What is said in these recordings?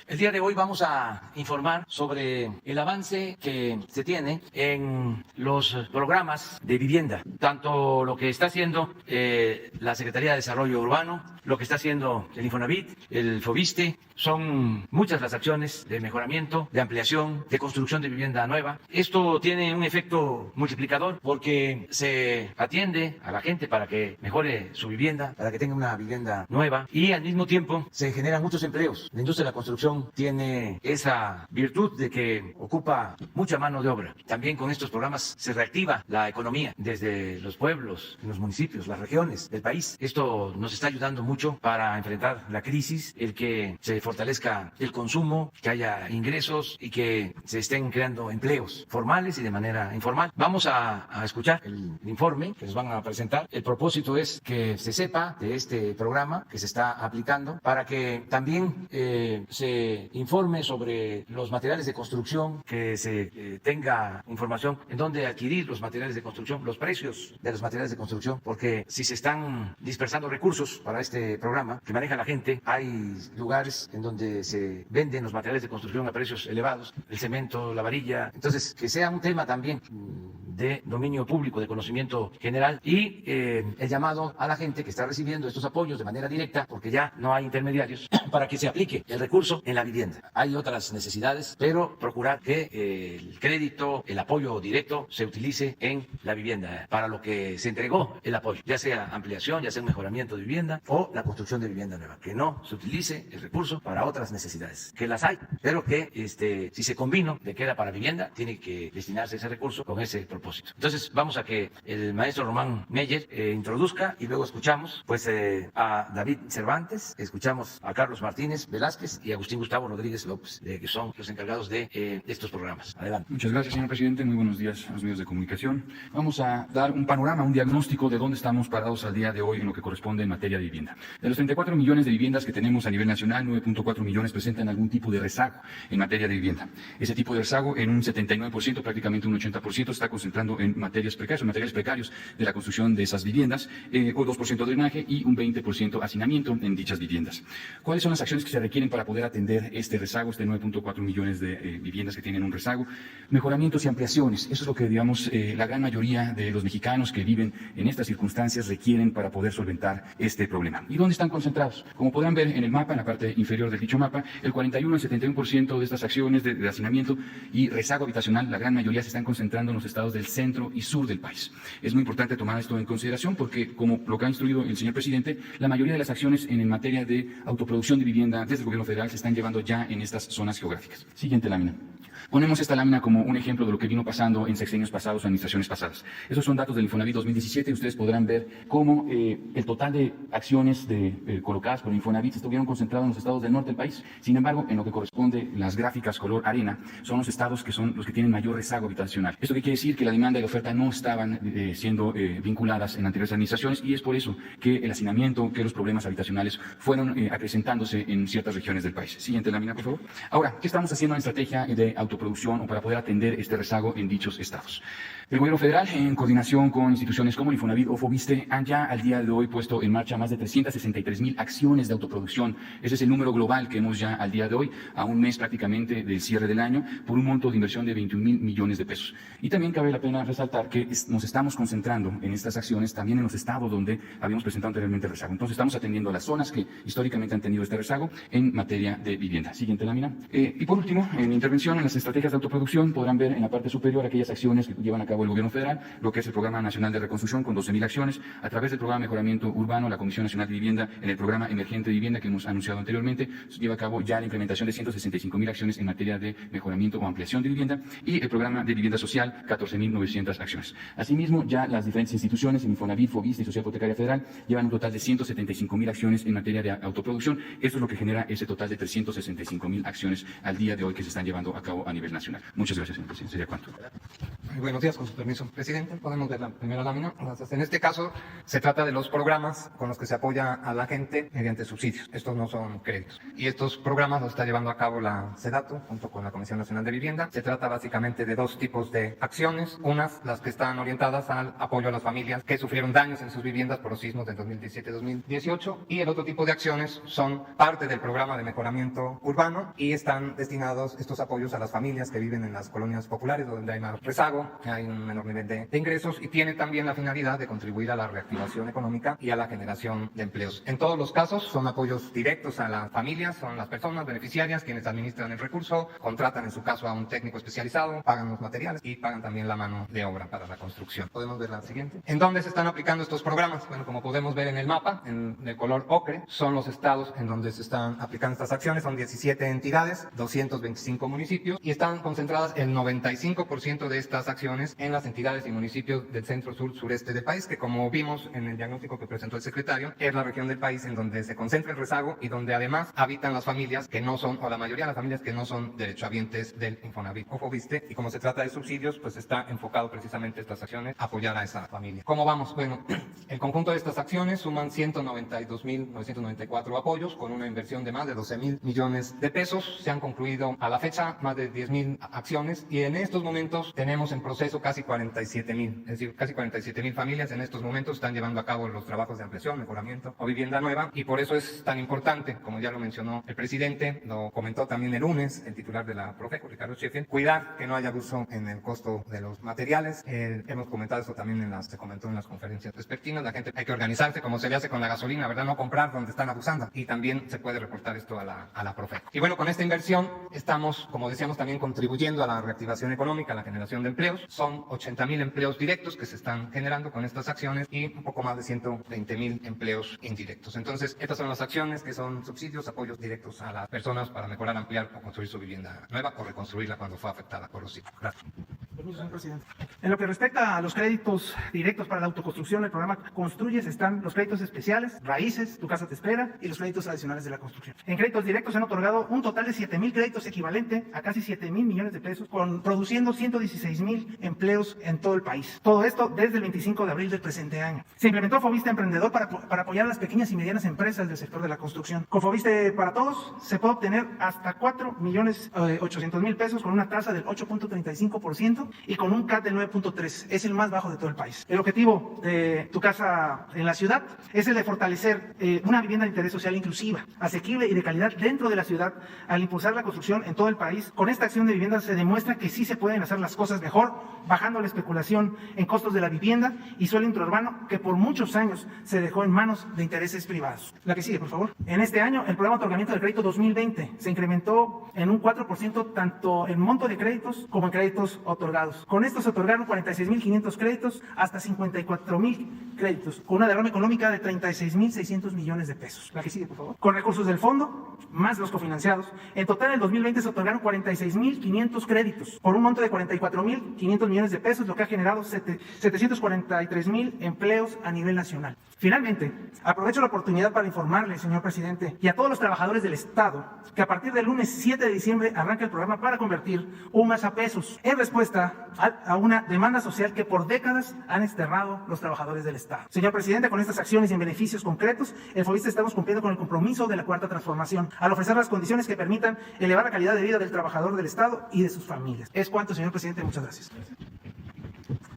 El día de hoy vamos a informar sobre el avance que se tiene en los programas de vivienda, tanto lo que está haciendo la Secretaría de Desarrollo Urbano, lo que está haciendo el Infonavit, el Foviste. Son muchas las acciones de mejoramiento, de ampliación, de construcción de vivienda nueva. Esto tiene un efecto multiplicador porque se atiende a la gente para que mejore su vivienda, para que tenga una vivienda nueva, y al mismo tiempo se generan muchos empleos. La industria de la construcción tiene esa virtud de que ocupa mucha mano de obra. También con estos programas se reactiva la economía desde los pueblos, los municipios, las regiones del país. Esto nos está ayudando mucho para enfrentar la crisis, el que se fortalezca el consumo, que haya ingresos y que se estén creando empleos formales y de manera informal. Vamos a escuchar el informe que nos van a presentar. El propósito es que se sepa de este programa que se está aplicando para que también se informe sobre los materiales de construcción, que se tenga información en dónde adquirir los materiales de construcción, los precios de los materiales de construcción, porque si se están dispersando recursos para este programa que maneja la gente, hay lugares en donde se venden los materiales de construcción a precios elevados, el cemento, la varilla. Entonces, que sea un tema también de dominio público, de conocimiento general, y el llamado a la gente que está recibiendo estos apoyos de manera directa, porque ya no hay intermediarios, para que se aplique el recurso en la vivienda. Hay otras necesidades, pero procurar que el crédito, el apoyo directo se utilice en la vivienda, para lo que se entregó el apoyo, ya sea ampliación, ya sea un mejoramiento de vivienda o la construcción de vivienda nueva, que no se utilice el recurso para otras necesidades, que las hay, pero que si se combina de que era para vivienda, tiene que destinarse ese recurso con ese propósito. Entonces vamos a que el maestro Román Meyer introduzca, y luego escuchamos pues a David Cervantes, escuchamos a Carlos Martínez Velázquez y Agustín Gustavo Rodríguez López, que son los encargados de estos programas. Adelante. Muchas gracias, señor presidente. Muy buenos días a los medios de comunicación. Vamos a dar un panorama, un diagnóstico de dónde estamos parados al día de hoy en lo que corresponde en materia de vivienda. De los 34 millones de viviendas que tenemos a nivel nacional, 9.4 millones presentan algún tipo de rezago en materia de vivienda. Ese tipo de rezago, en un 79%, prácticamente un 80%, está concentrando en materiales precarios de la construcción de esas viviendas, o 2% drenaje y un 20% hacinamiento en dichas viviendas. ¿Cuáles son las acciones que se requieren para poder atender este rezago, este 9.4 millones de viviendas que tienen un rezago? Mejoramientos y ampliaciones. Eso es lo que, digamos, la gran mayoría de los mexicanos que viven en estas circunstancias requieren para poder solventar este problema. ¿Y dónde están concentrados? Como podrán ver en el mapa, en la parte inferior de dicho mapa, el 41 al 71% de estas acciones de hacinamiento y rezago habitacional, la gran mayoría se están concentrando en los estados del centro y sur del país. Es muy importante tomar esto en consideración porque, como lo que ha instruido el señor presidente, la mayoría de las acciones en materia de autoproducción de vivienda desde el gobierno federal se están llevando ya en estas zonas geográficas. Siguiente lámina. Ponemos esta lámina como un ejemplo de lo que vino pasando en sexenios pasados o administraciones pasadas. Esos son datos del Infonavit 2017 y ustedes podrán ver cómo el total de acciones colocadas por el Infonavit estuvieron concentrados en los estados del norte del país. Sin embargo, en lo que corresponde las gráficas color arena, son los estados que son los que tienen mayor rezago habitacional. ¿Esto qué quiere decir? Que la demanda y la oferta no estaban siendo vinculadas en anteriores administraciones, y es por eso que el hacinamiento, que los problemas habitacionales fueron acrecentándose en ciertas regiones del país. Siguiente lámina, por favor. Ahora, ¿qué estamos haciendo en estrategia de autoproducción o para poder atender este rezago en dichos estados? El gobierno federal, en coordinación con instituciones como el Infonavit o Foviste, han ya al día de hoy puesto en marcha más de 363,000 acciones de autoproducción. Ese es el número global que hemos ya al día de hoy, a un mes prácticamente del cierre del año, por un monto de inversión de 21,000 millones de pesos. Y también cabe la pena resaltar que nos estamos concentrando en estas acciones también en los estados donde habíamos presentado anteriormente el rezago. Entonces estamos atendiendo a las zonas que históricamente han tenido este rezago en materia de vivienda. Siguiente lámina. Y por último, en mi intervención, en las estrategias de autoproducción, podrán ver en la parte superior aquellas acciones que llevan a cabo el gobierno federal, lo que es el Programa Nacional de Reconstrucción con 12,000 acciones, a través del Programa de Mejoramiento Urbano, la Comisión Nacional de Vivienda, en el Programa Emergente de Vivienda que hemos anunciado anteriormente, lleva a cabo ya la implementación de 165,000 acciones en materia de mejoramiento o ampliación de vivienda, y el Programa de Vivienda Social, 14,900 acciones. Asimismo, ya las diferentes instituciones, Infonavit, Foviste y Sociedad Hipotecaria Federal, llevan un total de 175,000 acciones en materia de autoproducción. Esto es lo que genera ese total de 365,000 acciones al día de hoy que se están llevando a cabo a nivel nacional. Muchas gracias, señor presidente. ¿Sería cuánto? Buenos días, con su permiso, presidente. Podemos ver la primera lámina. Gracias. En este caso, se trata de los programas con los que se apoya a la gente mediante subsidios. Estos no son créditos. Y estos programas los está llevando a cabo la SEDATU, junto con la Comisión Nacional de Vivienda. Se trata básicamente de dos tipos de acciones. Unas, las que están orientadas al apoyo a las familias que sufrieron daños en sus viviendas por los sismos del 2017-2018. Y el otro tipo de acciones son parte del programa de mejoramiento urbano y están destinados estos apoyos a las familias que viven en las colonias populares, donde hay más rezago, hay un menor nivel de ingresos, y tiene también la finalidad de contribuir a la reactivación económica y a la generación de empleos. En todos los casos son apoyos directos a las familias, son las personas beneficiarias quienes administran el recurso, contratan en su caso a un técnico especializado, pagan los materiales y pagan también la mano de obra para la construcción. Podemos ver la siguiente. ¿En dónde se están aplicando estos programas? Bueno, como podemos ver en el mapa, en el color ocre, son los estados en donde se están aplicando estas acciones. Son 17 entidades, 225 municipios, y están concentradas el 95% de estas acciones en las entidades y municipios del centro, sur, sureste del país, que como vimos en el diagnóstico que presentó el secretario, es la región del país en donde se concentra el rezago y donde además habitan las familias que no son, o la mayoría de las familias que no son derechohabientes del Infonavit o Foviste, y como se trata de subsidios, pues está enfocado precisamente estas acciones a apoyar a esa familia. ¿Cómo vamos? Bueno, el conjunto de estas acciones suman 192.994 apoyos con una inversión de más de 12.000 millones de pesos. Se han concluido a la fecha más de 10.000 acciones y en estos momentos tenemos en proceso casi 47.000, es decir, casi 47.000 familias en estos momentos están llevando a cabo los trabajos de ampliación, mejoramiento o vivienda nueva, y por eso es tan importante, como ya lo mencionó el presidente, lo comentó también el lunes el titular de la Profeco, Ricardo Sheffield, cuidar que no haya abuso en el costo de los materiales. Hemos comentado eso también se comentó en las conferencias respectivas. La gente hay que organizarse como se le hace con la gasolina, ¿verdad? No comprar donde están abusando, y también se puede reportar esto a la Profeco. Y bueno, con esta inversión estamos, como decíamos, también contribuyendo a la reactivación económica, a la generación de empleos. Son 80.000 empleos directos que se están generando con estas acciones y un poco más de 120.000 empleos indirectos. Entonces, estas son las acciones que son subsidios, apoyos directos a las personas para mejorar, ampliar o construir su vivienda nueva o reconstruirla cuando fue afectada por los sismos. Gracias. Permiso, señor presidente. En lo que respecta a los créditos directos para la autoconstrucción, el programa Construyes están los créditos especiales, raíces, tu casa te espera, y los créditos adicionales de la construcción. En créditos directos se han otorgado un total de 7.000 créditos equivalente a casi 7.000 millones de pesos, produciendo 116.000 empleos en todo el país. Todo esto desde el 25 de abril del presente año. Se implementó Foviste Emprendedor para apoyar a las pequeñas y medianas empresas del sector de la construcción. Con Foviste para Todos se puede obtener hasta 4.800.000 pesos con una tasa del 8.35% y con un CAT del 9.3. Es el más bajo de todo el país. El objetivo de Tu Casa en la Ciudad es el de fortalecer una vivienda de interés social inclusiva, asequible y de calidad dentro de la ciudad al impulsar la construcción en todo el país. Con esta acción de vivienda se demuestra que sí se pueden hacer las cosas mejor, bajando la especulación en costos de la vivienda y suelo intraurbano que por muchos años se dejó en manos de intereses privados. La que sigue, por favor. En este año, el programa de otorgamiento del crédito 2020 se incrementó en un 4% tanto en monto de créditos como en créditos otorgados. Con esto se otorgaron 46.500 créditos hasta 54.000 créditos, con una derrama económica de 36.600 millones de pesos. La que sigue, por favor. Con recursos del fondo, más los cofinanciados, en total en el 2020 se otorgaron 46.500 créditos, por un monto de 44.500 millones de pesos, lo que ha generado 743.000 empleos a nivel nacional. Finalmente, aprovecho la oportunidad para informarle, señor presidente, y a todos los trabajadores del Estado, que a partir del lunes 7 de diciembre arranca el programa para convertir UMAS a pesos, en respuesta a una demanda social que por décadas han externado los trabajadores del Estado. Señor presidente, con estas acciones y en beneficios concretos, el Foviste estamos cumpliendo con el compromiso de la Cuarta Transformación, al ofrecer las condiciones que permitan elevar la calidad de vida del trabajador del Estado y de sus familias. Es cuanto, señor presidente. Muchas gracias.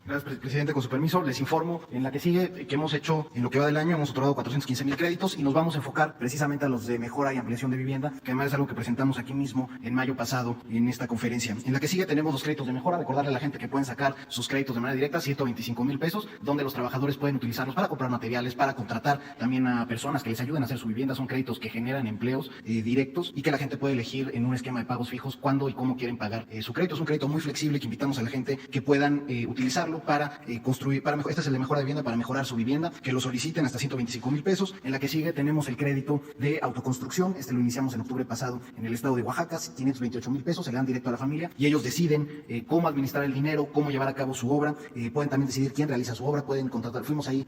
Gracias, presidente. Con su permiso, les informo en la que sigue que hemos hecho, en lo que va del año, hemos otorgado 415.000 créditos y nos vamos a enfocar precisamente a los de mejora y ampliación de vivienda, que además es algo que presentamos aquí mismo en mayo pasado en esta conferencia. En la que sigue tenemos los créditos de mejora. Recordarle a la gente que pueden sacar sus créditos de manera directa, 125.000 pesos, donde los trabajadores pueden utilizarlos para comprar materiales, para contratar también a personas que les ayuden a hacer su vivienda. Son créditos que generan empleos directos y que la gente puede elegir en un esquema de pagos fijos cuándo y cómo quieren pagar su crédito. Es un crédito muy flexible que invitamos a la gente que puedan utilizarlo utilizarlo para construir, esta es el de mejora de vivienda, para mejorar su vivienda, que lo soliciten hasta 125,000 pesos. En la que sigue tenemos el crédito de autoconstrucción, este lo iniciamos en octubre pasado en el estado de Oaxaca, 528,000 pesos, se le dan directo a la familia y ellos deciden cómo administrar el dinero, cómo llevar a cabo su obra, pueden también decidir quién realiza su obra, pueden contratar, fuimos ahí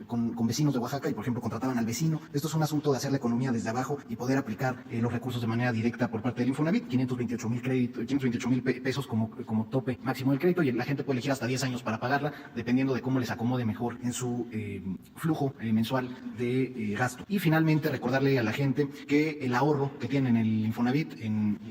con vecinos de Oaxaca y por ejemplo contrataban al vecino. Esto es un asunto de hacer la economía desde abajo y poder aplicar los recursos de manera directa por parte del Infonavit, 528,000 pesos como tope máximo del crédito, y la gente puede elegir hasta 10 años para pagarla, dependiendo de cómo les acomode mejor en su flujo mensual de gasto. Y finalmente recordarle a la gente que el ahorro que tienen en el Infonavit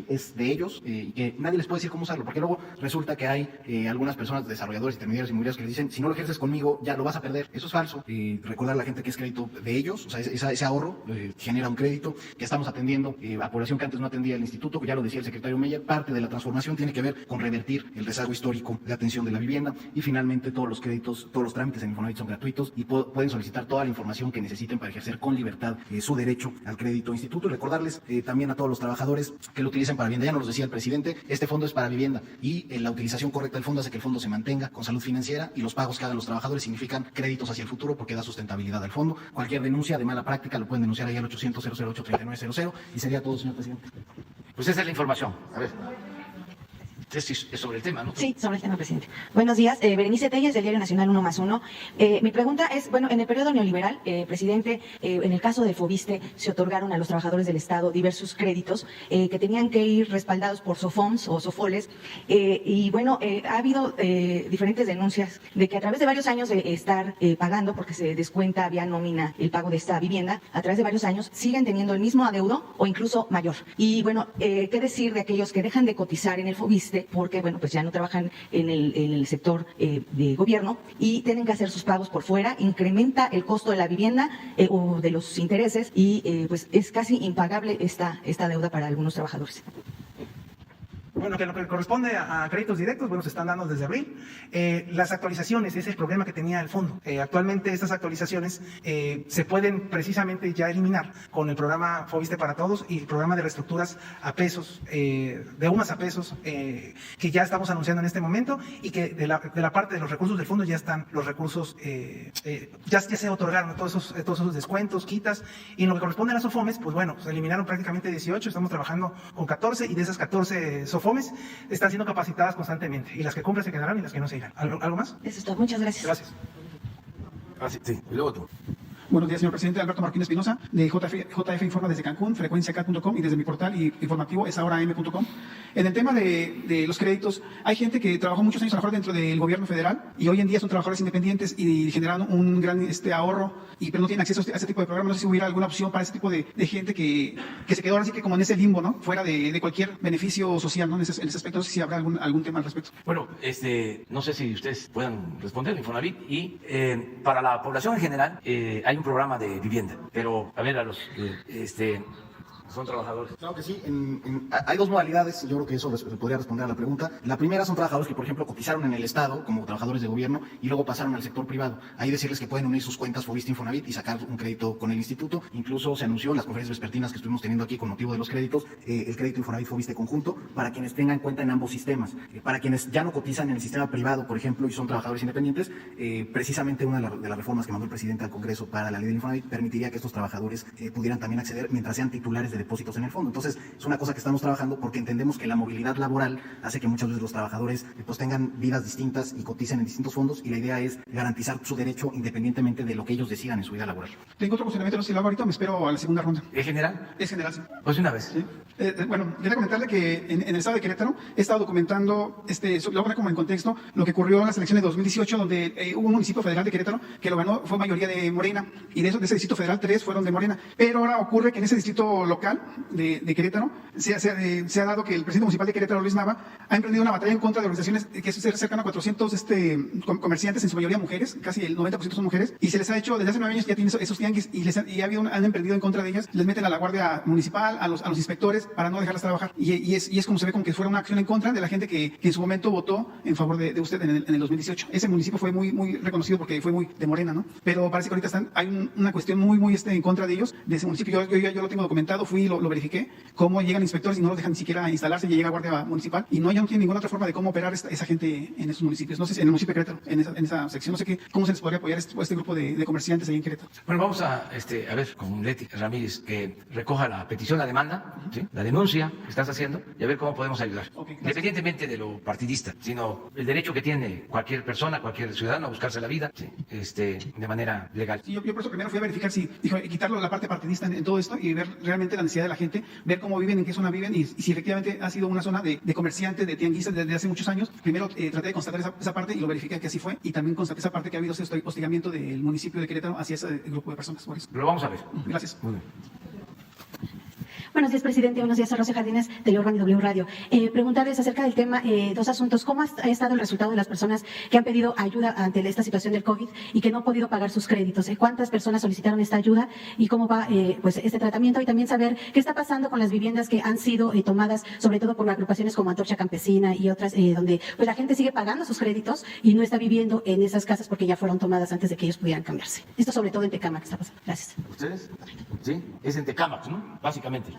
es de ellos y que nadie les puede decir cómo usarlo, porque luego resulta que hay algunas personas, desarrolladores, intermediarios, inmobiliarios, que les dicen, si no lo ejerces conmigo ya lo vas a perder. Eso es falso. Recordar a la gente que es crédito de ellos, o sea, ese ahorro genera un crédito que estamos atendiendo a población que antes no atendía el instituto, que ya lo decía el secretario Meyer. Parte de la transformación tiene que ver con revertir el rezago histórico de atención de la vivienda, y finalmente todos los créditos, todos los trámites en Infonavit son gratuitos y pueden solicitar toda la información que necesiten para ejercer con libertad su derecho al crédito instituto. Y recordarles también a todos los trabajadores que lo utilicen para vivienda. Ya nos lo decía el presidente, este fondo es para vivienda y la utilización correcta del fondo hace que el fondo se mantenga con salud financiera, y los pagos que hagan los trabajadores significan créditos hacia el futuro porque da sustentabilidad al fondo. Cualquier denuncia de mala práctica lo pueden denunciar ahí al 800-008-3900 y sería todo, señor presidente. Pues esa es la información. A ver. Es sobre el tema, ¿no? Sí, sobre el tema, presidente. Buenos días. Berenice Telles, del Diario Nacional 1+1. Mi pregunta es, bueno, en el periodo neoliberal, presidente, en el caso de Foviste, se otorgaron a los trabajadores del Estado diversos créditos que tenían que ir respaldados por SOFOMS o SOFOLES. Y bueno, ha habido diferentes denuncias de que a través de varios años de estar pagando, porque se descuenta vía nómina el pago de esta vivienda, a través de varios años siguen teniendo el mismo adeudo o incluso mayor. Y bueno, ¿qué decir de aquellos que dejan de cotizar en el Foviste porque, bueno, pues ya no trabajan en el sector de gobierno y tienen que hacer sus pagos por fuera? Incrementa el costo de la vivienda o de los intereses y pues es casi impagable esta deuda para algunos trabajadores. Bueno, que lo que corresponde a créditos directos, bueno, se están dando desde abril. Las actualizaciones, ese es el problema que tenía el fondo. Actualmente estas actualizaciones se pueden precisamente ya eliminar con el programa Foviste para Todos y el programa de reestructuras a pesos, de UMAS a pesos, que ya estamos anunciando en este momento, y que de la parte de los recursos del fondo ya están los recursos, ya se otorgaron todos esos descuentos, quitas, y en lo que corresponde a las SOFOMES, pues bueno, se eliminaron prácticamente 18, estamos trabajando con 14, y de esas 14 SOFOMES están siendo capacitadas constantemente, y las que cumplen se quedarán y las que no se irán. ¿Algo más? Eso es todo. Muchas gracias. Gracias. Sí. Y luego tú. Buenos días, señor presidente. Alberto Martínez Espinosa, de JF Informa desde Cancún, frecuenciacat.com, y desde mi portal informativo esahoram.com. En el tema de los créditos, hay gente que trabajó muchos años a lo mejor dentro del gobierno federal y hoy en día son trabajadores independientes y generan un gran ahorro, pero no tienen acceso a este tipo de programas. No sé si hubiera alguna opción para ese tipo de gente que se quedó ahora sí que como en ese limbo, ¿no? Fuera de cualquier beneficio social, ¿no? En ese aspecto, no sé si habrá algún tema al respecto. Bueno, no sé si ustedes puedan responder, Infonavit, y para la población en general hay un programa de vivienda, pero a ver, a los son trabajadores. Claro que sí. Hay dos modalidades, yo creo que eso podría responder a la pregunta. La primera son trabajadores que, por ejemplo, cotizaron en el Estado como trabajadores de gobierno y luego pasaron al sector privado. Ahí decirles que pueden unir sus cuentas Foviste Infonavit y sacar un crédito con el instituto. Incluso se anunció en las conferencias vespertinas que estuvimos teniendo aquí con motivo de los créditos, el crédito Infonavit Foviste conjunto, para quienes tengan cuenta en ambos sistemas. Para quienes ya no cotizan en el sistema privado, por ejemplo, y son trabajadores independientes, precisamente una de las reformas que mandó el presidente al Congreso para la ley de Infonavit permitiría que estos trabajadores pudieran también acceder mientras sean titulares de depósitos en el fondo. Entonces, es una cosa que estamos trabajando porque entendemos que la movilidad laboral hace que muchas veces los trabajadores pues tengan vidas distintas y coticen en distintos fondos, y la idea es garantizar su derecho independientemente de lo que ellos decidan en su vida laboral. Tengo otro cuestionamiento, no sé si lo hago ahorita, me espero a la segunda ronda. ¿Es general? Es general, sí. Pues una vez. Sí. Bueno, quería comentarle que en el estado de Querétaro he estado documentando, lo voy a poner como en contexto, lo que ocurrió en las elecciones de 2018, donde hubo un municipio federal de Querétaro que lo ganó, fue mayoría de Morena, y de ese distrito federal 3 fueron de Morena. Pero ahora ocurre que en ese distrito local de Querétaro se ha dado que el presidente municipal de Querétaro, Luis Nava, ha emprendido una batalla en contra de organizaciones que se acercan a 400 comerciantes, en su mayoría mujeres, casi el 90% son mujeres, y se les ha hecho, desde hace 9 años ya tienen esos tianguis, han emprendido en contra de ellas, les meten a la guardia municipal, a los inspectores, para no dejarlas trabajar, y es como se ve como que fuera una acción en contra de la gente que en su momento votó en favor de usted en el 2018. Ese municipio fue muy reconocido porque fue muy de Morena, ¿no? Pero parece que ahorita hay una cuestión muy en contra de ellos, de ese municipio. Yo lo tengo documentado, fui y lo verifiqué, cómo llegan inspectores y no los dejan ni siquiera instalarse, y llega Guardia Municipal, y no tiene ninguna otra forma de cómo operar esa gente en esos municipios. No sé si en el municipio de Querétaro, en esa sección, no sé cómo se les podría apoyar este grupo de comerciantes ahí en Querétaro. Bueno, vamos a ver con Leti Ramírez que recoja la petición, la demanda, ¿sí?, la denuncia que estás haciendo, y a ver cómo podemos ayudar. Okay, independientemente de lo partidista, sino el derecho que tiene cualquier persona, cualquier ciudadano a buscarse la vida, ¿sí?, de manera legal. Sí, yo por eso primero fui a verificar quitarlo la parte partidista en todo esto y ver realmente la necesidad de la gente, ver cómo viven, en qué zona viven y si efectivamente ha sido una zona de comerciantes, de tianguistas desde hace muchos años. Primero traté de constatar esa parte y lo verifiqué que así fue, y también constaté esa parte que ha habido ese hostigamiento del municipio de Querétaro hacia ese grupo de personas. Por eso. Lo vamos a ver. Gracias. Muy bien. Buenos días, presidente. Buenos días, Rosa Jardines, de Urban y W Radio. Preguntarles acerca del tema, dos asuntos. ¿Cómo ha estado el resultado de las personas que han pedido ayuda ante esta situación del COVID y que no han podido pagar sus créditos? ¿Cuántas personas solicitaron esta ayuda y cómo va pues este tratamiento? Y también saber qué está pasando con las viviendas que han sido tomadas, sobre todo por agrupaciones como Antorcha Campesina y otras, donde pues la gente sigue pagando sus créditos y no está viviendo en esas casas porque ya fueron tomadas antes de que ellos pudieran cambiarse. Esto sobre todo en Tecámac está pasando. Gracias. ¿Ustedes? Sí, es en Tecámac, ¿no? Básicamente.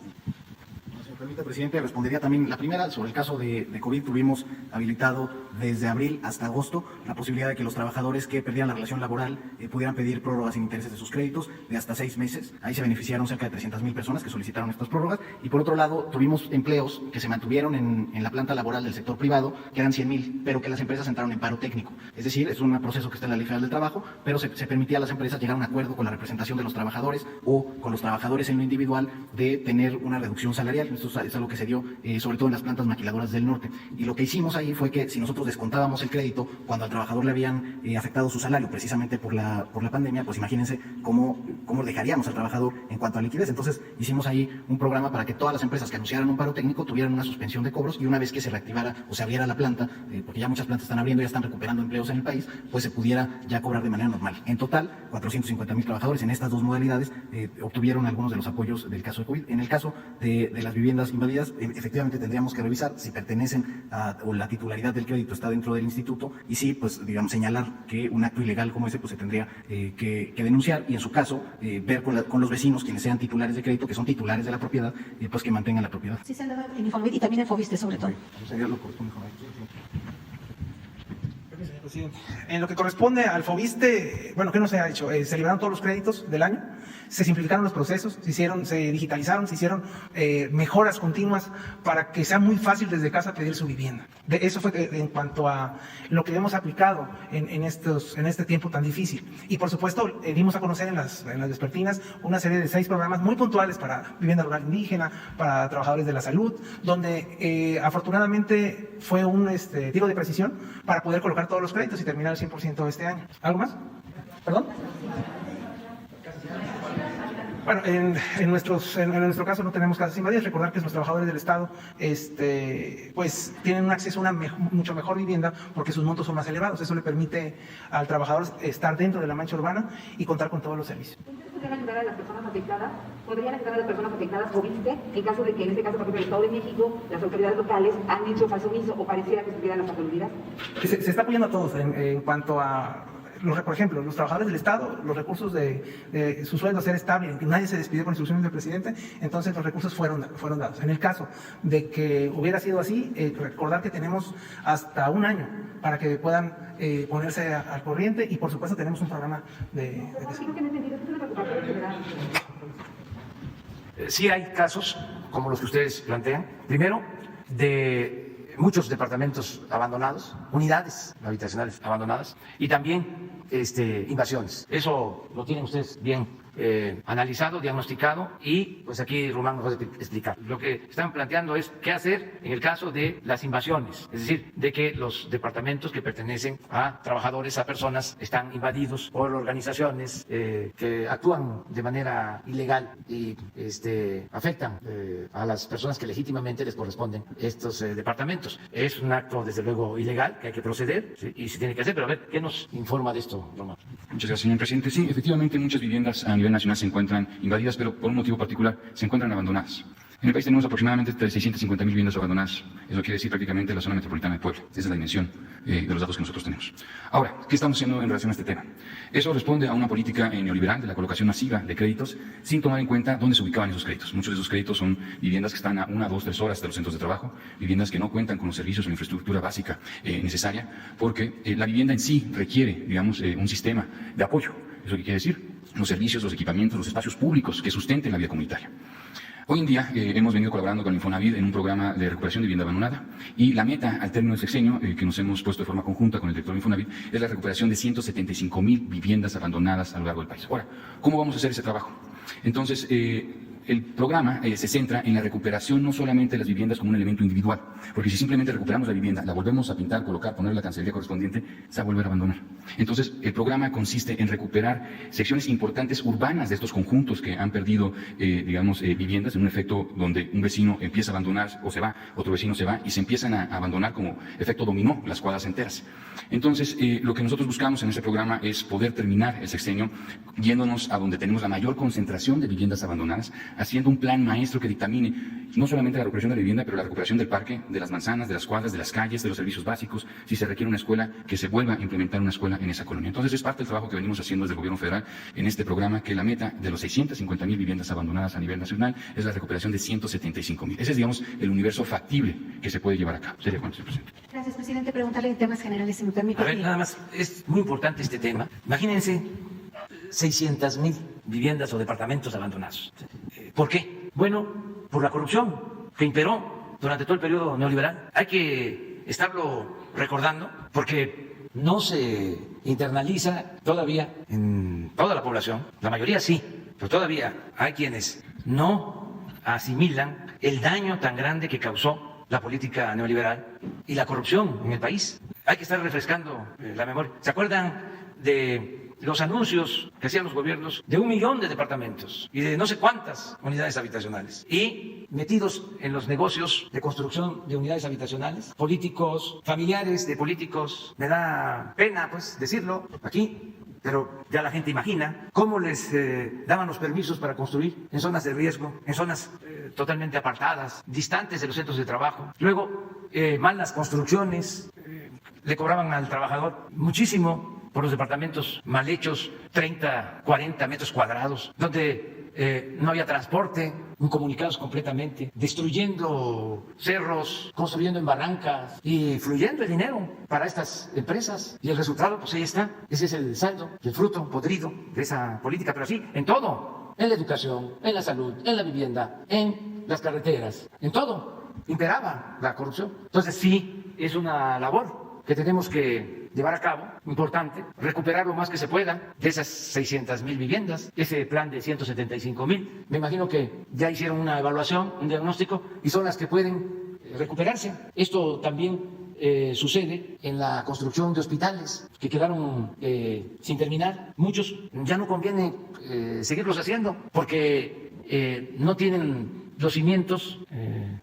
Si me permite, presidente, respondería también la primera. Sobre el caso de COVID, tuvimos habilitado desde abril hasta agosto la posibilidad de que los trabajadores que perdían la relación laboral pudieran pedir prórrogas sin intereses de sus créditos de hasta 6 meses. Ahí se beneficiaron cerca de 300,000 personas que solicitaron estas prórrogas. Y por otro lado, tuvimos empleos que se mantuvieron en la planta laboral del sector privado, que eran 100,000, pero que las empresas entraron en paro técnico. Es decir, es un proceso que está en la Ley Federal del Trabajo, pero se permitía a las empresas llegar a un acuerdo con la representación de los trabajadores o con los trabajadores en lo individual de tener una reducción salarial. Esto es algo que se dio sobre todo en las plantas maquiladoras del norte. Y lo que hicimos ahí fue que si nosotros descontábamos el crédito cuando al trabajador le habían afectado su salario precisamente por la pandemia, pues imagínense cómo dejaríamos al trabajador en cuanto a liquidez. Entonces hicimos ahí un programa para que todas las empresas que anunciaran un paro técnico tuvieran una suspensión de cobros, y una vez que se reactivara o se abriera la planta, porque ya muchas plantas están abriendo, ya están recuperando empleos en el país, pues se pudiera ya cobrar de manera normal. En total, 450,000 trabajadores en estas dos modalidades obtuvieron algunos de los apoyos del caso de COVID. En el caso de las viviendas inválidas, efectivamente tendríamos que revisar si pertenecen o la titularidad del crédito está dentro del instituto, y sí, pues digamos, señalar que un acto ilegal como ese pues se tendría que denunciar, y en su caso ver con los vecinos quienes sean titulares de crédito, que son titulares de la propiedad, pues que mantengan la propiedad. Sí, se han dado en Infonavit y también en Foviste, sobre todo. Sería lo correcto, mejor. Presidente. En lo que corresponde al Foviste, bueno, ¿qué no se ha hecho? Se liberaron todos los créditos del año, se simplificaron los procesos, se digitalizaron, se hicieron mejoras continuas para que sea muy fácil desde casa pedir su vivienda. Eso fue en cuanto a lo que hemos aplicado en este tiempo tan difícil. Y por supuesto, dimos a conocer en las vespertinas una serie de 6 programas muy puntuales para vivienda rural indígena, para trabajadores de la salud, donde afortunadamente fue un tiro de precisión para poder colocar todos los créditos y terminar el 100% este año. ¿Algo más? ¿Perdón? Bueno, en nuestro caso no tenemos casas invadidas. Recordar que los trabajadores del Estado pues tienen un acceso a una mucho mejor vivienda porque sus montos son más elevados. Eso le permite al trabajador estar dentro de la mancha urbana y contar con todos los servicios. ¿Podrían ayudar a las personas afectadas? ¿Podrían ayudar a las personas afectadas por viste en caso de que, en este caso, por ejemplo, el Estado de México, las autoridades locales han hecho caso omiso o pareciera que estuvieran las aludidas? Se está apoyando a todos en cuanto a... Por ejemplo, los trabajadores del Estado, los recursos de su sueldo ser estable, que nadie se despidió con instrucciones del presidente, entonces los recursos fueron dados. En el caso de que hubiera sido así, recordar que tenemos hasta un año para que puedan ponerse al corriente, y por supuesto tenemos un programa de Sí hay casos como los que ustedes plantean. Primero, de muchos departamentos abandonados, unidades habitacionales abandonadas, y también invasiones. Eso lo tienen ustedes bien analizado, diagnosticado, y pues aquí Román nos va a explicar. Lo que están planteando es qué hacer en el caso de las invasiones, es decir, de que los departamentos que pertenecen a trabajadores, a personas, están invadidos por organizaciones que actúan de manera ilegal y afectan a las personas que legítimamente les corresponden estos departamentos. Es un acto, desde luego, ilegal, que hay que proceder, ¿sí? Y se tiene que hacer, pero a ver, ¿qué nos informa de esto, Román? Muchas gracias, señor presidente. Sí, efectivamente, muchas viviendas a nivel nacional se encuentran invadidas, pero por un motivo particular se encuentran abandonadas. En el país tenemos aproximadamente 650.000 viviendas abandonadas. Eso quiere decir prácticamente la zona metropolitana de Puebla. Esa es la dimensión de los datos que nosotros tenemos. Ahora, ¿qué estamos haciendo en relación a este tema? Eso responde a una política neoliberal de la colocación masiva de créditos sin tomar en cuenta dónde se ubicaban esos créditos. Muchos de esos créditos son viviendas que están a 1, 2, 3 horas de los centros de trabajo, viviendas que no cuentan con los servicios o la infraestructura básica necesaria, porque la vivienda en sí requiere, digamos, un sistema de apoyo. ¿Eso qué quiere decir? Los servicios, los equipamientos, los espacios públicos que sustenten la vida comunitaria. Hoy en día hemos venido colaborando con Infonavit en un programa de recuperación de vivienda abandonada y la meta al término del sexenio que nos hemos puesto de forma conjunta con el director de Infonavit es la recuperación de 175.000 viviendas abandonadas a lo largo del país. Ahora, ¿cómo vamos a hacer ese trabajo? Entonces, el programa se centra en la recuperación no solamente de las viviendas como un elemento individual, porque si simplemente recuperamos la vivienda, la volvemos a pintar, colocar, poner la cancelería correspondiente, se va a volver a abandonar. Entonces, el programa consiste en recuperar secciones importantes urbanas de estos conjuntos que han perdido, digamos, viviendas en un efecto donde un vecino empieza a abandonar o se va, otro vecino se va y se empiezan a abandonar como efecto dominó las cuadras enteras. Entonces, lo que nosotros buscamos en ese programa es poder terminar el sexenio yéndonos a donde tenemos la mayor concentración de viviendas abandonadas, haciendo un plan maestro que dictamine no solamente la recuperación de la vivienda, pero la recuperación del parque, de las manzanas, de las cuadras, de las calles, de los servicios básicos, si se requiere una escuela, que se vuelva a implementar una escuela en esa colonia. Entonces es parte del trabajo que venimos haciendo desde el gobierno federal en este programa, que la meta de los 650.000 viviendas abandonadas a nivel nacional es la recuperación de 175.000. Ese es, digamos, el universo factible que se puede llevar a cabo. Sería cuanto, señor presidente. Gracias, presidente. Preguntarle en temas generales, si me permite. A ver, nada más, es muy importante este tema. Imagínense 600.000 viviendas o departamentos abandonados. ¿Por qué? Bueno, por la corrupción que imperó durante todo el periodo neoliberal. Hay que estarlo recordando porque no se internaliza todavía en toda la población. La mayoría sí, pero todavía hay quienes no asimilan el daño tan grande que causó la política neoliberal y la corrupción en el país. Hay que estar refrescando la memoria. ¿Se acuerdan de los anuncios que hacían los gobiernos de 1 millón de departamentos y de no sé cuántas unidades habitacionales? Y metidos en los negocios de construcción de unidades habitacionales, políticos, familiares de políticos, me da pena pues decirlo aquí, pero ya la gente imagina cómo les daban los permisos para construir en zonas de riesgo, en zonas totalmente apartadas, distantes de los centros de trabajo. Luego, malas construcciones, le cobraban al trabajador muchísimo por los departamentos mal hechos, 30, 40 metros cuadrados, donde no había transporte, incomunicados completamente, destruyendo cerros, construyendo en barrancas y fluyendo el dinero para estas empresas. Y el resultado, pues ahí está. Ese es el saldo, el fruto podrido de esa política, pero así, en todo, en la educación, en la salud, en la vivienda, en las carreteras, en todo, imperaba la corrupción. Entonces sí, es una labor que tenemos que llevar a cabo, importante, recuperar lo más que se pueda de esas 600.000 viviendas, ese plan de 175.000. Me imagino que ya hicieron una evaluación, un diagnóstico, y son las que pueden recuperarse. Esto también sucede en la construcción de hospitales que quedaron sin terminar. Muchos ya no conviene seguirlos haciendo porque no tienen los cimientos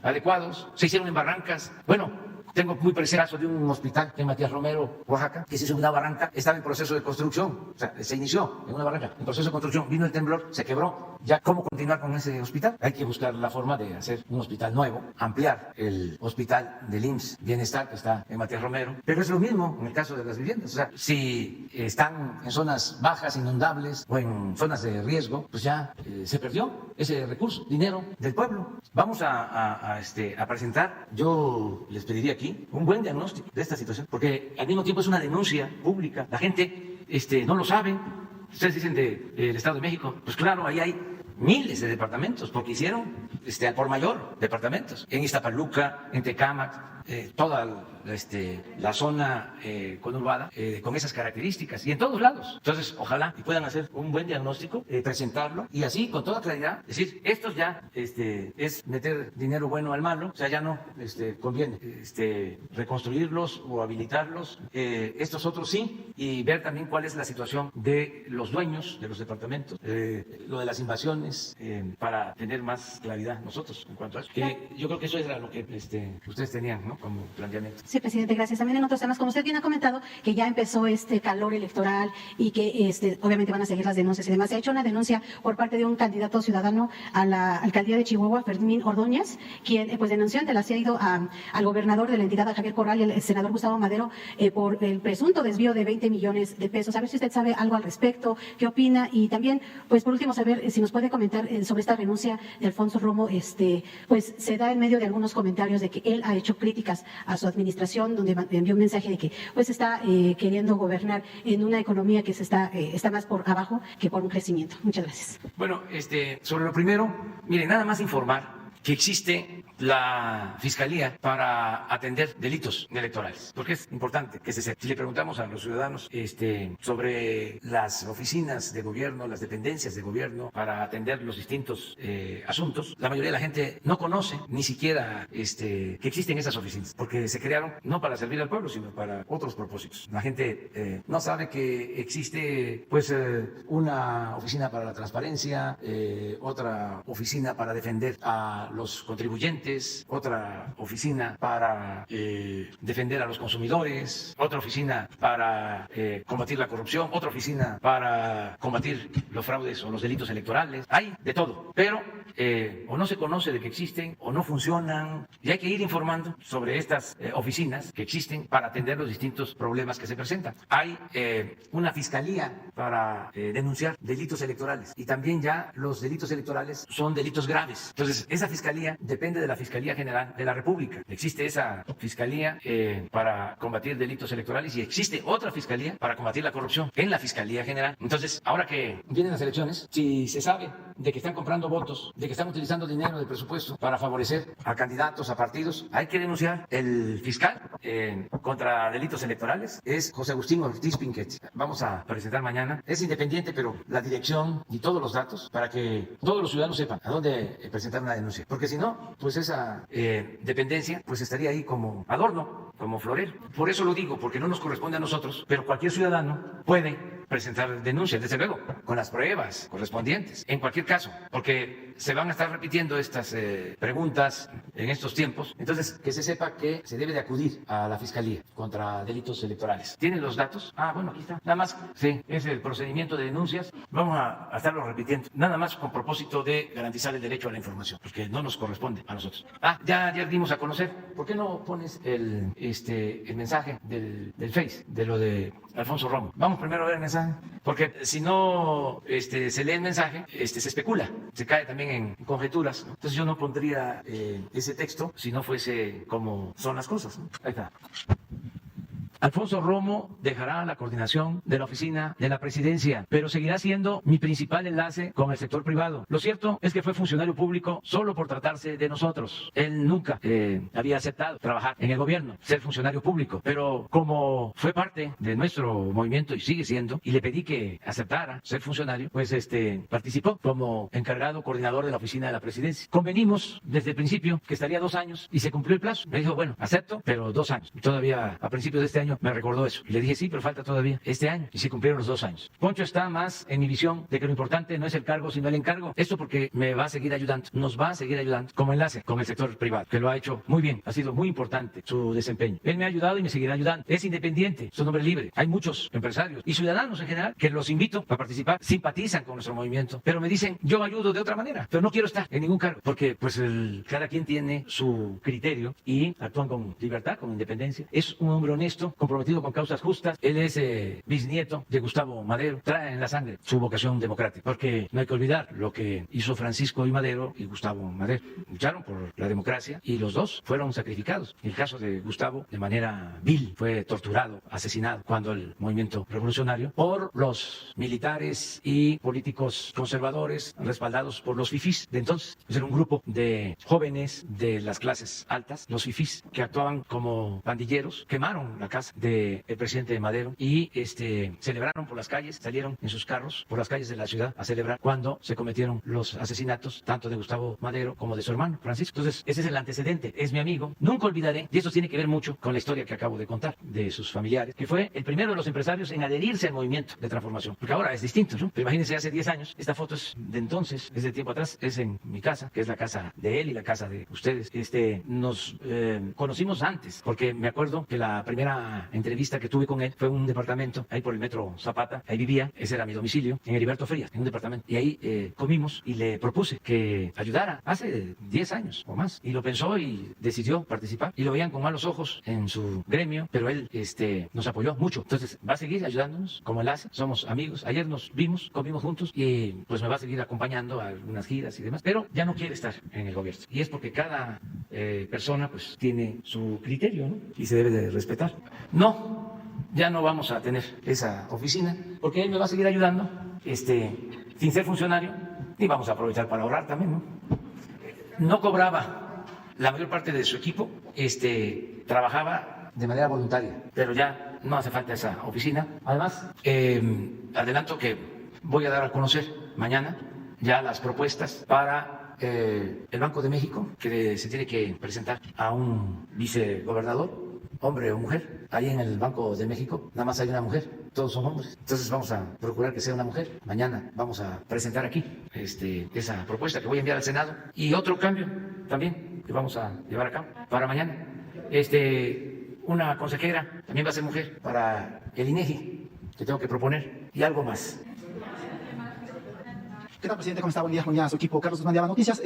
adecuados, se hicieron en barrancas. Bueno, tengo muy presente el caso de un hospital en Matías Romero, Oaxaca, que se hizo en una barranca, estaba en proceso de construcción, o sea, se inició en una barranca, en proceso de construcción, vino el temblor, se quebró. Ya, ¿cómo continuar con ese hospital? Hay que buscar la forma de hacer un hospital nuevo, ampliar el hospital del IMSS Bienestar, que está en Matías Romero, pero es lo mismo en el caso de las viviendas. O sea, si están en zonas bajas, inundables, o en zonas de riesgo, pues ya se perdió ese recurso, dinero del pueblo. Vamos a presentar, yo les pediría aquí un buen diagnóstico de esta situación, porque al mismo tiempo es una denuncia pública. La gente no lo sabe. Ustedes dicen del Estado de México, pues claro, ahí hay miles de departamentos, porque hicieron al por mayor departamentos. En Iztapaluca, en Tecámac, toda la zona conurbada con esas características y en todos lados. Entonces, ojalá y puedan hacer un buen diagnóstico, presentarlo y así, con toda claridad, decir, estos ya es meter dinero bueno al malo, o sea, ya no conviene reconstruirlos o habilitarlos, estos otros sí, y ver también cuál es la situación de los dueños de los departamentos, lo de las invasiones, para tener más claridad nosotros en cuanto a eso. Yo creo que eso era lo que ustedes tenían, ¿no? ¿no? Como planteamiento. Sí, presidente, gracias. También en otros temas, como usted bien ha comentado, que ya empezó este calor electoral y que obviamente van a seguir las denuncias y demás. Se ha hecho una denuncia por parte de un candidato ciudadano a la alcaldía de Chihuahua, Fermín Ordóñez, quien pues denunció ante la CIAIDO al gobernador de la entidad, a Javier Corral, y el senador Gustavo Madero, por el presunto desvío de 20 millones de pesos. A ver si usted sabe algo al respecto, qué opina, y también, pues por último, saber si nos puede comentar sobre esta renuncia de Alfonso Romo. Pues se da en medio de algunos comentarios de que él ha hecho críticas a su administración, donde envió un mensaje de que pues está queriendo gobernar en una economía que está más por abajo que por un crecimiento. Muchas gracias. Bueno, sobre lo primero, miren, nada más informar que existe la Fiscalía para atender delitos electorales, porque es importante que se sepa. Si le preguntamos a los ciudadanos sobre las oficinas de gobierno, las dependencias de gobierno para atender los distintos asuntos, la mayoría de la gente no conoce ni siquiera que existen esas oficinas, porque se crearon no para servir al pueblo, sino para otros propósitos. La gente no sabe que existe pues una oficina para la transparencia, otra oficina para defender a los contribuyentes, otra oficina para defender a los consumidores, otra oficina para combatir la corrupción, otra oficina para combatir los fraudes o los delitos electorales. Hay de todo, pero o no se conoce de que existen o no funcionan, y hay que ir informando sobre estas oficinas que existen para atender los distintos problemas que se presentan. Hay una fiscalía para denunciar delitos electorales, y también ya los delitos electorales son delitos graves. Entonces, esa fiscalía depende de la Fiscalía General de la República. Existe esa fiscalía para combatir delitos electorales, y existe otra fiscalía para combatir la corrupción en la Fiscalía General. Entonces, ahora que vienen las elecciones, si se sabe de que están comprando votos, de que están utilizando dinero del presupuesto para favorecer a candidatos, a partidos, hay que denunciar. El fiscal contra delitos electorales es José Agustín Ortiz Pinquet. Vamos a presentar mañana. Es independiente, pero la dirección y todos los datos para que todos los ciudadanos sepan a dónde presentar una denuncia. Porque si no, pues esa dependencia pues estaría ahí como adorno, como florero. Por eso lo digo, porque no nos corresponde a nosotros, pero cualquier ciudadano puede presentar denuncias, desde luego, con las pruebas correspondientes, en cualquier caso, porque se van a estar repitiendo estas preguntas en estos tiempos. Entonces, que se sepa que se debe de acudir a la Fiscalía contra delitos electorales. ¿Tienen los datos? Ah, bueno, aquí está. Nada más, sí, es el procedimiento de denuncias. Vamos a estarlo repitiendo, nada más con propósito de garantizar el derecho a la información, porque no nos corresponde a nosotros. Ya dimos a conocer. ¿Por qué no pones el mensaje del Face, de lo de Alfonso Romo? Vamos primero a ver el mensaje, porque si no se lee el mensaje, se especula, se cae también en conjeturas, ¿no? Entonces yo no pondría ese texto si no fuese como son las cosas, ¿no? Ahí está. Alfonso Romo dejará la coordinación de la oficina de la presidencia, pero seguirá siendo mi principal enlace con el sector privado. Lo cierto es que fue funcionario público solo por tratarse de nosotros. Él nunca había aceptado trabajar en el gobierno, ser funcionario público, pero como fue parte de nuestro movimiento y sigue siendo, y le pedí que aceptara ser funcionario, pues participó como encargado coordinador de la oficina de la presidencia. Convenimos desde el principio que estaría 2 años y se cumplió el plazo. Me dijo, bueno, acepto, pero 2 años. Y todavía a principios de este año me recordó eso. Y le dije, sí, pero falta todavía este año. Y se cumplieron los 2 años. Poncho está más en mi visión de que lo importante no es el cargo, sino el encargo. Esto porque me va a seguir ayudando, nos va a seguir ayudando como enlace con el sector privado, que lo ha hecho muy bien. Ha sido muy importante su desempeño. Él me ha ayudado y me seguirá ayudando. Es independiente, es un hombre libre. Hay muchos empresarios y ciudadanos en general que los invito a participar, simpatizan con nuestro movimiento, pero me dicen, yo ayudo de otra manera, pero no quiero estar en ningún cargo, porque pues cada quien tiene su criterio y actúan con libertad, con independencia. Es un hombre honesto, comprometido con causas justas. Él es bisnieto de Gustavo Madero, trae en la sangre su vocación democrática, porque no hay que olvidar lo que hizo Francisco I. Madero y Gustavo Madero. Lucharon por la democracia y los dos fueron sacrificados. En el caso de Gustavo, de manera vil, fue torturado, asesinado, cuando el movimiento revolucionario, por los militares y políticos conservadores, respaldados por los fifís de entonces. Era un grupo de jóvenes de las clases altas, los fifís, que actuaban como pandilleros, quemaron la casa del presidente Madero y celebraron por las calles, salieron en sus carros por las calles de la ciudad a celebrar cuando se cometieron los asesinatos tanto de Gustavo Madero como de su hermano Francisco. Entonces, ese es el antecedente, es mi amigo. Nunca olvidaré, y esto tiene que ver mucho con la historia que acabo de contar de sus familiares, que fue el primero de los empresarios en adherirse al movimiento de transformación, porque ahora es distinto, ¿no? Pero imagínense, hace 10 años, esta foto es de entonces, es de tiempo atrás, es en mi casa, que es la casa de él y la casa de ustedes. Nos conocimos antes, porque me acuerdo que la primera entrevista que tuve con él fue en un departamento, ahí por el metro Zapata, ahí vivía, ese era mi domicilio, en Heriberto Frías, en un departamento, y ahí comimos y le propuse que ayudara hace 10 años o más, y lo pensó y decidió participar, y lo veían con malos ojos en su gremio, pero él nos apoyó mucho. Entonces va a seguir ayudándonos como él hace, somos amigos. Ayer nos vimos, comimos juntos y pues me va a seguir acompañando a algunas giras y demás, pero ya no quiere estar en el gobierno, y es porque cada persona pues tiene su criterio, ¿no? Y se debe de respetar. No, ya no vamos a tener esa oficina porque él me va a seguir ayudando sin ser funcionario, y vamos a aprovechar para ahorrar también, ¿no? No cobraba la mayor parte de su equipo, trabajaba de manera voluntaria, pero ya no hace falta esa oficina. Además, adelanto que voy a dar a conocer mañana ya las propuestas para el Banco de México, que se tiene que presentar a un vicegobernador, hombre o mujer. Ahí en el Banco de México nada más hay una mujer, todos son hombres. Entonces vamos a procurar que sea una mujer. Mañana vamos a presentar aquí esa propuesta que voy a enviar al Senado. Y otro cambio también que vamos a llevar a cabo para mañana. Una consejera también va a ser mujer para el INEGI, que tengo que proponer, y algo más. ¿Qué tal, presidente? ¿Cómo está? Buen día a su equipo. Carlos Guzmán de Aba Noticias.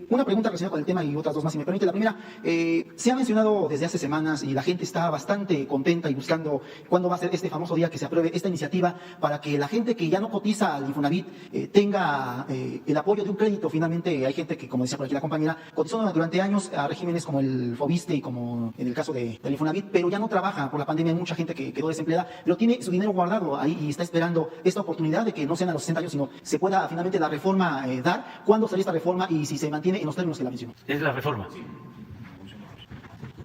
Una pregunta relacionada con el tema y otras dos más, si me permite. La primera, se ha mencionado desde hace semanas y la gente está bastante contenta y buscando cuándo va a ser este famoso día que se apruebe esta iniciativa para que la gente que ya no cotiza al Infonavit tenga el apoyo de un crédito. Finalmente, hay gente que, como decía por aquí la compañera, cotizó durante años a regímenes como el Fobiste y como en el caso del Infonavit, pero ya no trabaja por la pandemia. Hay mucha gente que quedó desempleada, pero tiene su dinero guardado ahí y está esperando esta oportunidad de que no sean a los 60 años, sino se pueda finalmente la reforma dar. ¿Cuándo sale esta reforma y si se mantiene en los términos que la mencionó? Es la reforma.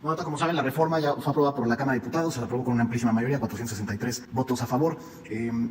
Bueno, como saben, la reforma ya fue aprobada por la Cámara de Diputados, se aprobó con una amplísima mayoría, 463 votos a favor,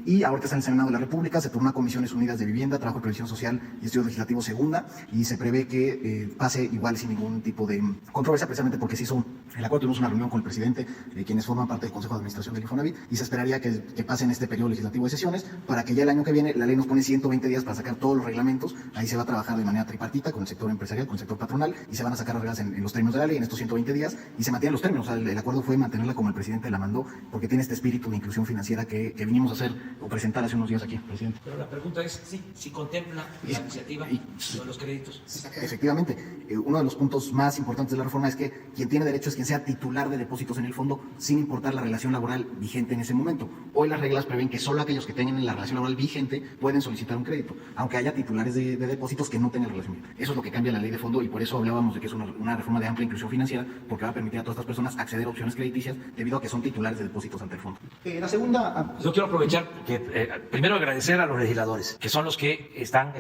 y ahorita está en el Senado de la República, se tornó a Comisiones Unidas de Vivienda, Trabajo y Previsión Social y Estudio Legislativo segunda, y se prevé que pase igual sin ningún tipo de controversia, precisamente porque se hizo el acuerdo. Tuvimos una reunión con el presidente, quienes forman parte del Consejo de Administración del Infonavit, y se esperaría que pase en este periodo legislativo de sesiones, para que ya el año que viene, la ley nos pone 120 días para sacar todos los reglamentos. Ahí se va a trabajar de manera tripartita con el sector empresarial, con el sector patronal, y se van a sacar las reglas en los términos de la ley en estos 120 días, y se mantienen los términos. O sea, el acuerdo fue mantenerla como el presidente la mandó, porque tiene este espíritu de inclusión financiera que vinimos a hacer o presentar hace unos días aquí, presidente. Pero la pregunta es si contempla la iniciativa de los créditos. Efectivamente, uno de los puntos más importantes de la reforma es que quien tiene derecho es quien sea titular de depósitos en el fondo, sin importar la relación laboral vigente en ese momento. Hoy las reglas prevén que solo aquellos que tengan la relación laboral vigente pueden solicitar un crédito, aunque haya titulares de depósitos que no tengan relación vigente. Eso es lo que cambia la ley de fondo, y por eso hablábamos de que es una reforma de amplia inclusión financiera, porque va a permitir a todas estas personas acceder a opciones crediticias debido a que son titulares de depósitos ante el fondo. La segunda... Yo quiero aprovechar que primero agradecer a los legisladores, que son los que están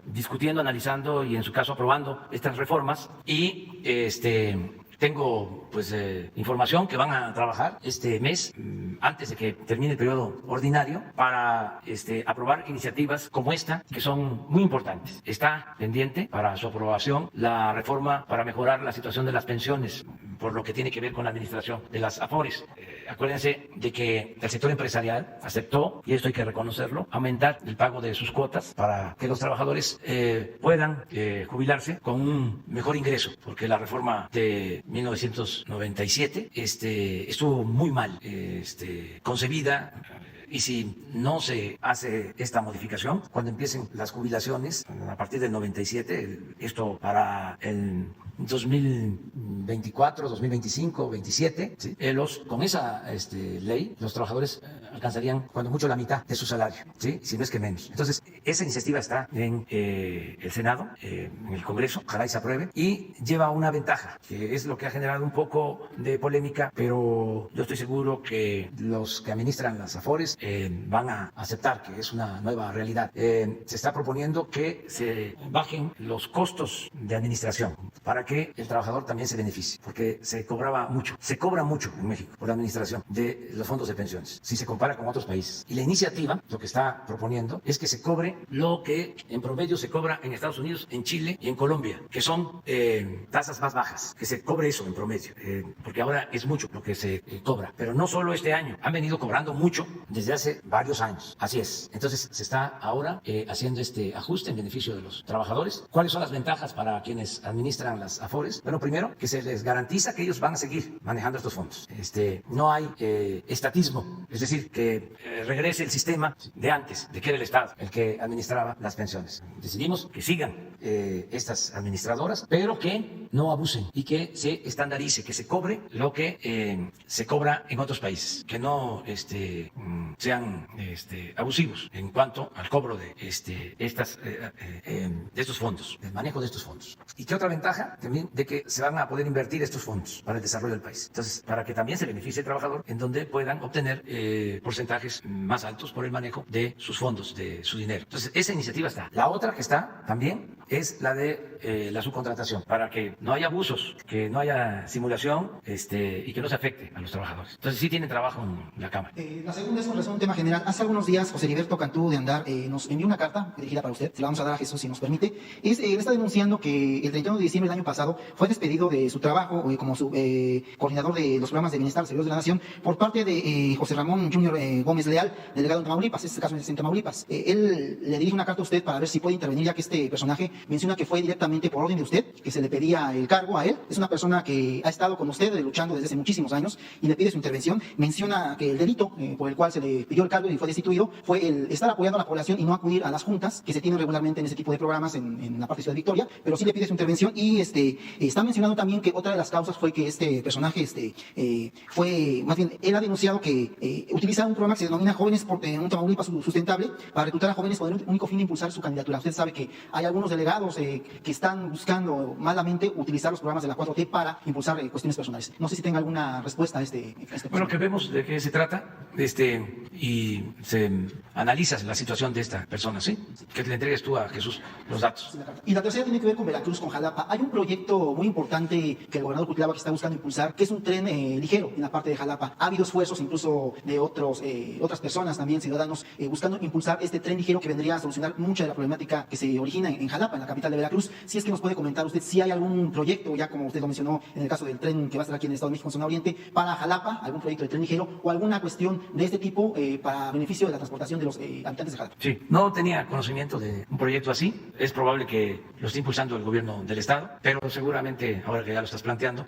discutiendo, analizando y en su caso aprobando estas reformas, y tengo información que van a trabajar este mes, antes de que termine el periodo ordinario, para aprobar iniciativas como esta, que son muy importantes. Está pendiente para su aprobación la reforma para mejorar la situación de las pensiones, por lo que tiene que ver con la administración de las AFORES. Acuérdense de que el sector empresarial aceptó, y esto hay que reconocerlo, aumentar el pago de sus cuotas para que los trabajadores puedan jubilarse con un mejor ingreso, porque la reforma de 1997 estuvo muy mal concebida. Y si no se hace esta modificación, cuando empiecen las jubilaciones, a partir del 97, esto para el 2024, 2025, 27, ¿sí? Con esa ley, los trabajadores alcanzarían cuando mucho la mitad de su salario, ¿sí? Si no es que menos. Entonces, esa iniciativa está en el Senado, en el Congreso, ojalá y se apruebe, y lleva una ventaja, que es lo que ha generado un poco de polémica, pero yo estoy seguro que los que administran las AFORES van a aceptar que es una nueva realidad. Se está proponiendo que se bajen los costos de administración para que el trabajador también se beneficie, porque se cobra mucho en México por la administración de los fondos de pensiones, si se compara con otros países. Y la iniciativa, lo que está proponiendo, es que se cobre lo que en promedio se cobra en Estados Unidos, en Chile y en Colombia, que son tasas más bajas, que se cobre eso en promedio, porque ahora es mucho lo que se cobra. Pero no solo este año, han venido cobrando mucho desde hace varios años. Así es. Entonces se está ahora haciendo este ajuste en beneficio de los trabajadores. ¿Cuáles son las ventajas para quienes administran las AFORES? Bueno, primero, que se les garantiza que ellos van a seguir manejando estos fondos. No hay estatismo, es decir, que regrese el sistema de antes, de que era el Estado el que administraba las pensiones. Decidimos que sigan estas administradoras, pero que no abusen y que se estandarice, que se cobre lo que se cobra en otros países, que no sean abusivos en cuanto al cobro de estos fondos, del manejo de estos fondos. ¿Y qué otra ventaja? También de que se van a poder invertir estos fondos para el desarrollo del país. Entonces, para que también se beneficie el trabajador, en donde puedan obtener porcentajes más altos por el manejo de sus fondos, de su dinero. Entonces, esa iniciativa está. La otra que está también es la de la subcontratación, para que no haya abusos, que no haya simulación y que no se afecte a los trabajadores. Entonces, sí tienen trabajo en la Cámara. La segunda es con relación a un tema general. Hace algunos días, José Heriberto Cantú de Andar nos envió una carta dirigida para usted. Se la vamos a dar a Jesús si nos permite. Él está denunciando que el 31 de diciembre del año pasado fue despedido de su trabajo como su coordinador de los programas de bienestar servidores de la Nación por parte de José Ramón Junior Gómez Leal, delegado en Tamaulipas. Este caso es en Tamaulipas. Él le dirige una carta a usted para ver si puede intervenir, ya que este personaje menciona que fue directamente por orden de usted, que se le pedía el cargo a él. Es una persona que ha estado con usted luchando desde hace muchísimos años y le pide su intervención. Menciona que el delito por el cual se le pidió el cargo y fue destituido fue el estar apoyando a la población y no acudir a las juntas que se tienen regularmente en ese tipo de programas en la parte de Ciudad Victoria, pero sí le pide su intervención. Y está mencionando también que otra de las causas fue que este personaje él ha denunciado que utiliza un programa que se denomina Jóvenes por un Tamaulipas Sustentable para reclutar a jóvenes con el único fin de impulsar su candidatura. Usted sabe que hay algunos delegados que están buscando malamente utilizar los programas de la 4T para impulsar cuestiones personales. No sé si tenga alguna respuesta a este Bueno, que vemos de qué se trata y se analiza la situación de esta persona, ¿sí? Que le entregues tú a Jesús los datos. Y la tercera tiene que ver con Veracruz, con Jalapa. Hay un proyecto muy importante que el gobernador Cuitláhuac está buscando impulsar, que es un tren ligero en la parte de Jalapa. Ha habido esfuerzos incluso de otras personas también, ciudadanos, buscando impulsar este tren ligero que vendría a solucionar mucha de la problemática que se origina en Jalapa, en la capital de Veracruz. Si es que nos puede comentar usted si hay algún proyecto, ya como usted lo mencionó en el caso del tren que va a estar aquí en el Estado de México, en zona oriente, para Jalapa, algún proyecto de tren ligero o alguna cuestión de este tipo para beneficio de la transportación de los habitantes de Jalapa. Sí, no tenía conocimiento de un proyecto así. Es probable que lo esté impulsando el gobierno del Estado, pero seguramente, ahora que ya lo estás planteando,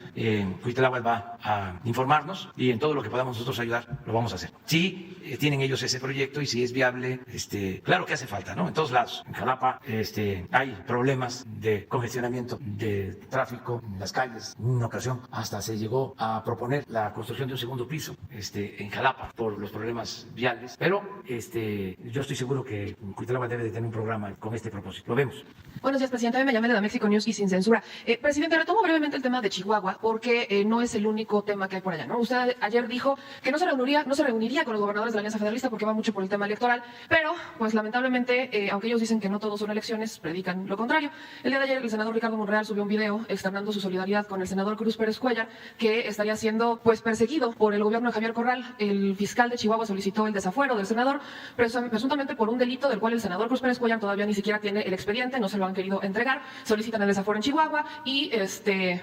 Cuitláhuac va a informarnos y en todo lo que podamos nosotros ayudar, lo vamos a hacer. Sí, tienen ellos ese proyecto y si es viable, claro que hace falta, ¿no? En todos lados. En Jalapa hay problemas de congestionamiento de tráfico en las calles. En una ocasión hasta se llegó a proponer la construcción de un segundo piso en Jalapa por los problemas viales, pero yo estoy seguro que Cuitláhuac debe de tener un programa con este propósito. Lo vemos. Buenos días, presidente. Me llamé de la Mexico News y sin censura. Presidente, retomo brevemente el tema de Chihuahua porque no es el único tema que hay por allá, ¿no? Usted ayer dijo que no se reuniría con los gobernadores de la Alianza Federalista porque va mucho por el tema electoral, pero pues lamentablemente, aunque ellos dicen que no todos son elecciones, predican lo contrario. El día de ayer el senador Ricardo Monreal subió un video externando su solidaridad con el senador Cruz Pérez Cuellar, que estaría siendo pues perseguido por el gobierno de Javier Corral. El fiscal de Chihuahua solicitó el desafuero del senador presuntamente por un delito del cual el senador Cruz Pérez Cuellar todavía ni siquiera tiene el expediente, no se lo han querido entregar. Solicitan el desafuero en Chihuahua y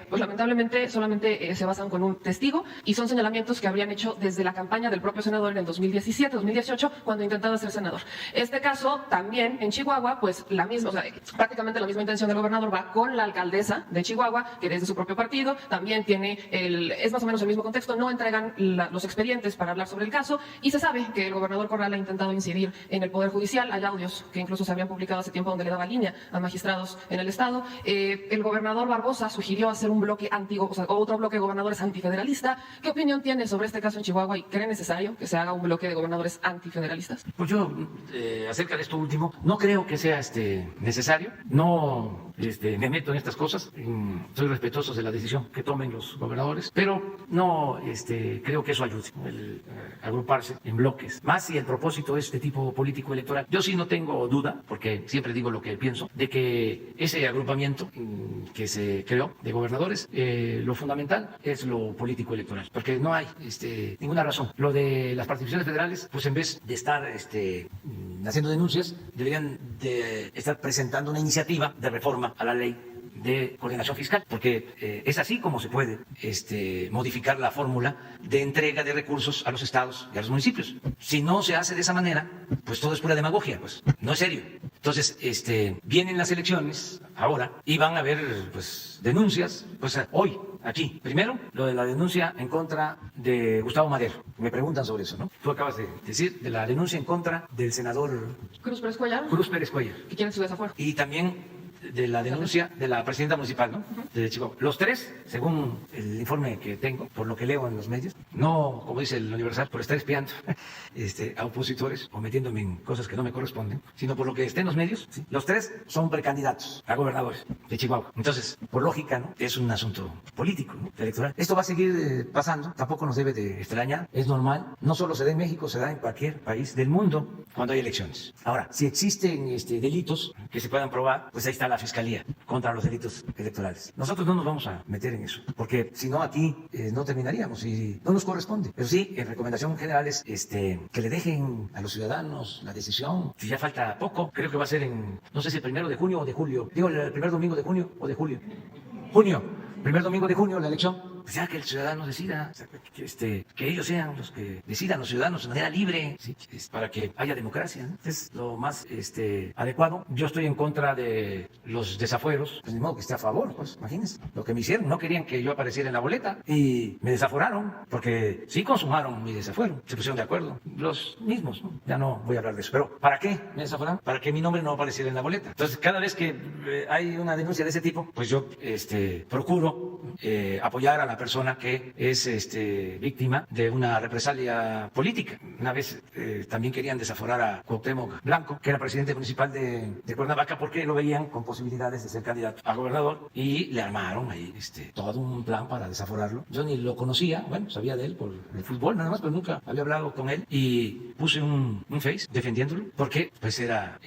pues lamentablemente solamente se basan con un testigo y son señalamientos que habrían hecho desde la campaña del propio senador en el 2017-2018 cuando intentaba ser senador. Este caso también en Chihuahua, pues la misma, prácticamente prácticamente la misma intención del gobernador va con la alcaldesa de Chihuahua, que es de su propio partido, también es más o menos el mismo contexto, no entregan los expedientes para hablar sobre el caso, y se sabe que el gobernador Corral ha intentado incidir en el Poder Judicial. Hay audios que incluso se habían publicado hace tiempo donde le daba línea a magistrados en el estado. El gobernador Barbosa sugirió hacer un bloque otro bloque de gobernadores antifederalista. ¿Qué opinión tiene sobre este caso en Chihuahua y cree necesario que se haga un bloque de gobernadores antifederalistas? Pues yo, acerca de esto último, no creo que sea necesario. No me meto en estas cosas. Soy respetuoso de la decisión que tomen los gobernadores, pero no creo que eso ayude, el agruparse en bloques. Más si el propósito es de tipo político electoral. Yo sí no tengo duda, porque siempre digo lo que pienso, de que ese agrupamiento que se creó de gobernadores, lo fundamental es lo político electoral, porque no hay ninguna razón. Lo de las participaciones federales, pues en vez de estar haciendo denuncias, deberían de estar presentando una iniciativa de reforma a la ley de coordinación fiscal, porque es así como se puede modificar la fórmula de entrega de recursos a los estados y a los municipios. Si no se hace de esa manera, pues todo es pura demagogia, pues no es serio. Entonces, vienen las elecciones ahora y van a haber pues denuncias, pues hoy aquí. Primero, lo de la denuncia en contra de Gustavo Madero. Me preguntan sobre eso, ¿no? Tú acabas de decir de la denuncia en contra del senador Cruz Pérez Cuellar, que quiere su desafuero. Y también de la denuncia de la presidenta municipal, ¿no? De Chihuahua. Los tres, según el informe que tengo, por lo que leo en los medios, no, como dice el Universal, por estar espiando a opositores o metiéndome en cosas que no me corresponden, sino por lo que esté en los medios, ¿sí? Los tres son precandidatos a gobernadores de Chihuahua. Entonces, por lógica, ¿no? Es un asunto político, ¿no? Electoral. Esto va a seguir pasando, tampoco nos debe de extrañar, es normal. No solo se da en México, se da en cualquier país del mundo cuando hay elecciones. Ahora, si existen delitos que se puedan probar, pues ahí está la Fiscalía contra los delitos electorales. Nosotros no nos vamos a meter en eso, porque si no aquí no terminaríamos y no nos corresponde. Pero sí, en recomendación general es que le dejen a los ciudadanos la decisión. Si ya falta poco, creo que va a ser no sé si el 1 de junio o de julio. Digo, el primer domingo de junio o de julio. Junio, primer domingo de junio la elección. Pues ya que el ciudadano decida, que ellos sean los que decidan, los ciudadanos de manera libre, ¿sí? Para que haya democracia, ¿no? Es lo más adecuado. Yo estoy en contra de los desafueros, pues ni modo que esté a favor, pues imagínense lo que me hicieron. No querían que yo apareciera en la boleta y me desaforaron, porque sí consumaron mi desafuero, se pusieron de acuerdo, los mismos, ¿no? Ya no voy a hablar de eso, pero ¿para qué me desaforaron? Para que mi nombre no apareciera en la boleta. Entonces, cada vez que hay una denuncia de ese tipo, pues yo procuro apoyar a la persona que es víctima de una represalia política. Una vez también querían desaforar a Cuauhtémoc Blanco, que era presidente municipal de Cuernavaca, porque lo veían con posibilidades de ser candidato a gobernador, y le armaron ahí todo un plan para desaforarlo. Yo ni lo conocía, bueno, sabía de él por el fútbol nada más, pero nunca había hablado con él, y puse un face defendiéndolo, porque pues era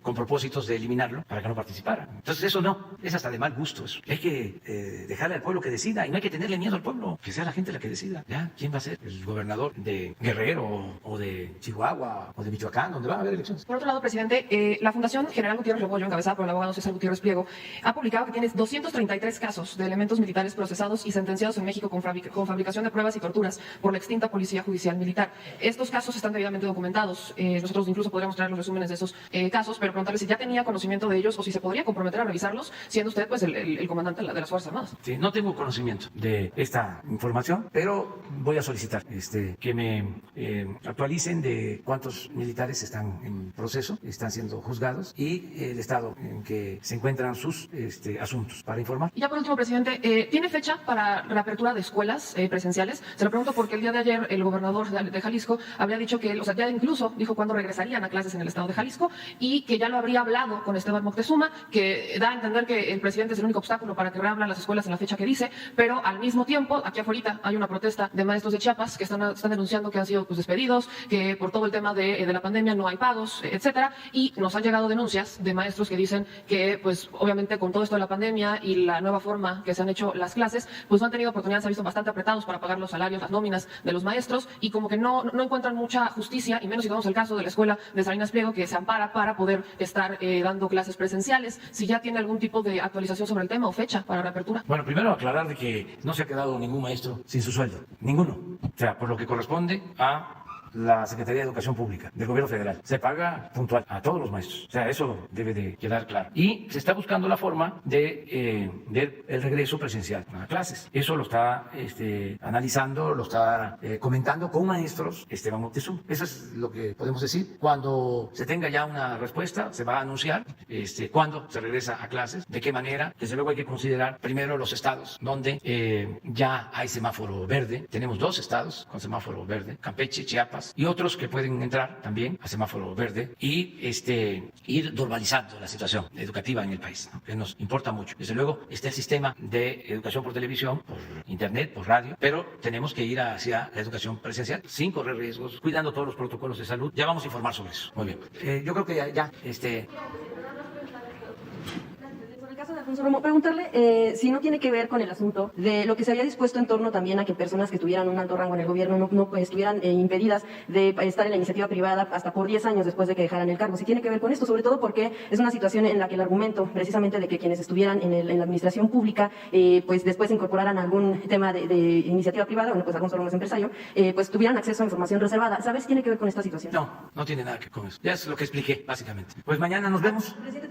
con propósitos de eliminarlo para que no participara. Entonces eso no, es hasta de mal gusto eso. Hay que dejarle al pueblo que decida, y no hay que tenerle miedo al pueblo, que sea la gente la que decida. ¿Ya? ¿Quién va a ser el gobernador de Guerrero o de Chihuahua o de Michoacán, donde van a haber elecciones? Por otro lado, presidente, la Fundación General Gutiérrez Rebollo, encabezada por el abogado César Gutiérrez Pliego, ha publicado que tienes 233 casos de elementos militares procesados y sentenciados en México con fabricación de pruebas y torturas por la extinta Policía Judicial Militar. Estos casos están debidamente documentados. Nosotros incluso podríamos traer los resúmenes de esos casos, pero preguntarle si ya tenía conocimiento de ellos o si se podría comprometer a revisarlos, siendo usted pues el comandante de las Fuerzas Armadas. Sí, no tengo conocimiento de esta información, pero voy a solicitar que me actualicen de cuántos militares están en proceso, están siendo juzgados, y el estado en que se encuentran sus asuntos para informar. Y ya por último, presidente, ¿tiene fecha para reapertura de escuelas presenciales? Se lo pregunto porque el día de ayer el gobernador de Jalisco habría dicho que, ya incluso dijo cuándo regresarían a clases en el estado de Jalisco, y que ya lo habría hablado con Esteban Moctezuma, que da a entender que el presidente es el único obstáculo para que reabran las escuelas en la fecha que dice, pero al mismo tiempo, aquí afuera hay una protesta de maestros de Chiapas que están denunciando que han sido pues despedidos, que por todo el tema de la pandemia no hay pagos, etcétera, y nos han llegado denuncias de maestros que dicen que pues obviamente con todo esto de la pandemia y la nueva forma que se han hecho las clases, pues no han tenido oportunidad, se han visto bastante apretados para pagar los salarios, las nóminas de los maestros, y como que no encuentran mucha justicia, y menos si vamos al caso de la escuela de Salinas Pliego, que se ampara para poder estar dando clases presenciales. Si ya tiene algún tipo de actualización sobre el tema o fecha para reapertura. Bueno, primero aclarar de que no se ha quedado ningún maestro sin su sueldo, ninguno. O sea, por lo que corresponde a la Secretaría de Educación Pública del Gobierno Federal. Se paga puntual a todos los maestros. O sea, eso debe de quedar claro. Y se está buscando la forma de ver el regreso presencial a clases. Eso lo está analizando, lo está comentando con maestros Esteban Moctezuma. Eso es lo que podemos decir. Cuando se tenga ya una respuesta, se va a anunciar cuándo se regresa a clases, de qué manera. Desde luego hay que considerar primero los estados donde ya hay semáforo verde. Tenemos 2 estados con semáforo verde, Campeche, Chiapas, y otros que pueden entrar también a semáforo verde y ir normalizando la situación educativa en el país, ¿no? Que nos importa mucho. Desde luego está el sistema de educación por televisión, por internet, por radio, pero tenemos que ir hacia la educación presencial sin correr riesgos, cuidando todos los protocolos de salud. Ya vamos a informar sobre eso. Muy bien. Yo creo que ya Sobre el caso de Alfonso Romo, preguntarle si no tiene que ver con el asunto de lo que se había dispuesto en torno también a que personas que tuvieran un alto rango en el gobierno no estuvieran impedidas de estar en la iniciativa privada hasta por 10 años después de que dejaran el cargo. Si tiene que ver con esto, sobre todo porque es una situación en la que el argumento precisamente de que quienes estuvieran en la administración pública pues después incorporaran algún tema de iniciativa privada, bueno, pues Alfonso Romo es empresario, pues tuvieran acceso a información reservada. ¿Sabes si tiene que ver con esta situación? No tiene nada que ver con eso. Ya es lo que expliqué, básicamente. Pues mañana nos vemos. Presidente,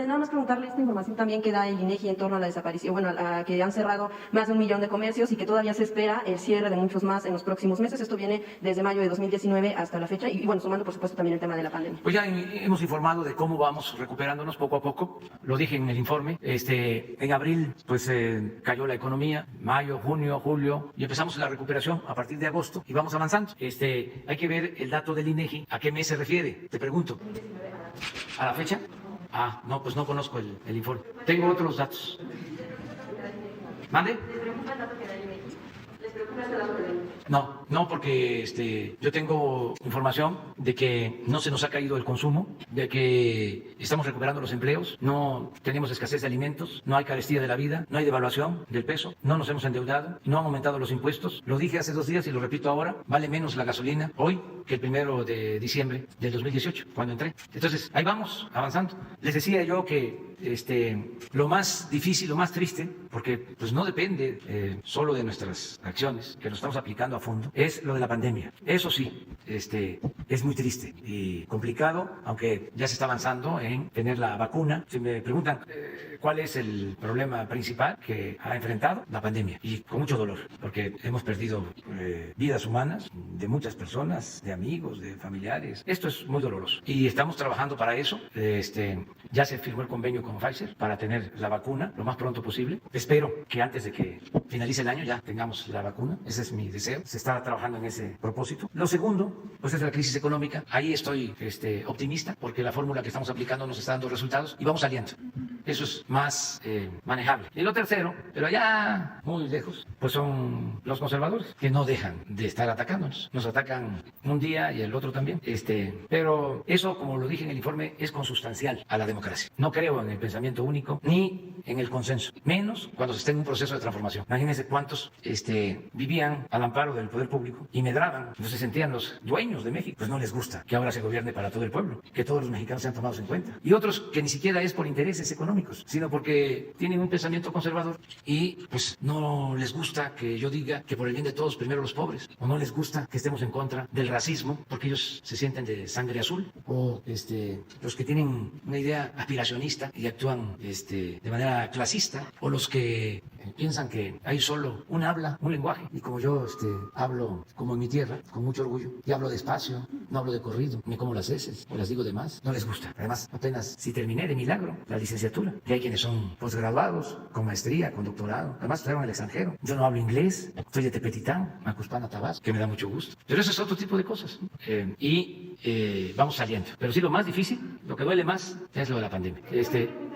nada más preguntarle esta información también que da el INEGI en torno a la desaparición, bueno, a que han cerrado más de 1 millón de comercios y que todavía se espera el cierre de muchos más en los próximos meses. Esto viene desde mayo de 2019 hasta la fecha y bueno, sumando por supuesto también el tema de la pandemia. Pues ya hemos informado de cómo vamos recuperándonos poco a poco. Lo dije en el informe. En abril pues cayó la economía, mayo, junio, julio y empezamos la recuperación a partir de agosto y vamos avanzando. Hay que ver el dato del INEGI, ¿a qué mes se refiere? Te pregunto. ¿A la fecha? No, pues no conozco el informe. Tengo otros datos. ¿Mande? ¿Les preocupa el dato que da el INEGI? ¿Les preocupa este dato que da el INEGI? No, porque yo tengo información de que no se nos ha caído el consumo, de que estamos recuperando los empleos, no tenemos escasez de alimentos, no hay carestía de la vida, no hay devaluación del peso, no nos hemos endeudado, no han aumentado los impuestos. Lo dije hace 2 días y lo repito ahora, vale menos la gasolina hoy que el 1 de diciembre del 2018, cuando entré. Entonces, ahí vamos, avanzando. Les decía yo que lo más difícil, lo más triste, porque pues no depende solo de nuestras acciones, que lo estamos aplicando a fondo, es lo de la pandemia. Eso sí, es muy triste y complicado, aunque ya se está avanzando en tener la vacuna. Si me preguntan cuál es el problema principal que ha enfrentado, la pandemia, y con mucho dolor, porque hemos perdido vidas humanas de muchas personas, de amigos, de familiares. Esto es muy doloroso y estamos trabajando para eso. Ya se firmó el convenio con Pfizer para tener la vacuna lo más pronto posible. Espero que antes de que finalice el año ya tengamos la vacuna. Ese es mi deseo. Se está trabajando en ese propósito. Lo segundo, pues es la crisis económica. Ahí estoy optimista porque la fórmula que estamos aplicando nos está dando resultados y vamos saliendo. Eso es más manejable. Y lo tercero, pero allá muy lejos, pues son los conservadores que no dejan de estar atacándonos. Nos atacan un día y el otro también. Pero eso, como lo dije en el informe, es consustancial a la democracia. No creo en el pensamiento único ni en el consenso, menos cuando se esté en un proceso de transformación. Imagínense cuántos vivían al amparo del poder público y medraban, no se sentían los dueños de México. Pues no les gusta que ahora se gobierne para todo el pueblo, que todos los mexicanos sean tomados en cuenta. Y otros que ni siquiera es por intereses económicos, sino porque tienen un pensamiento conservador y pues no les gusta que yo diga que por el bien de todos primero los pobres, o no les gusta que estemos en contra del racismo porque ellos se sienten de sangre azul, o los que tienen una idea aspiracionista y actúan de manera clasista, o los que piensan que hay solo un habla, un lenguaje, y como yo hablo como en mi tierra, con mucho orgullo, y hablo despacio, no hablo de corrido, me como las heces, o las digo de más, no les gusta. Además, apenas si terminé de milagro la licenciatura, y hay quienes son posgraduados, con maestría, con doctorado, además estudiaron en el extranjero. Yo no hablo inglés, soy de Tepetitán, Macuspana, Tabasco, que me da mucho gusto. Pero eso es otro tipo de cosas, ¿no? Vamos saliendo. Pero sí, lo más difícil, lo que duele más, es lo de la pandemia.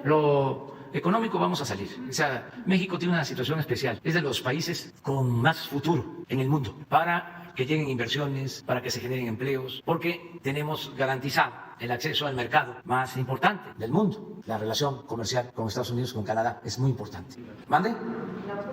Lo económico vamos a salir. O sea, México tiene una situación especial. Es de los países con más futuro en el mundo para que lleguen inversiones, para que se generen empleos, porque tenemos garantizado el acceso al mercado más importante del mundo. La relación comercial con Estados Unidos, con Canadá, es muy importante. ¿Mande?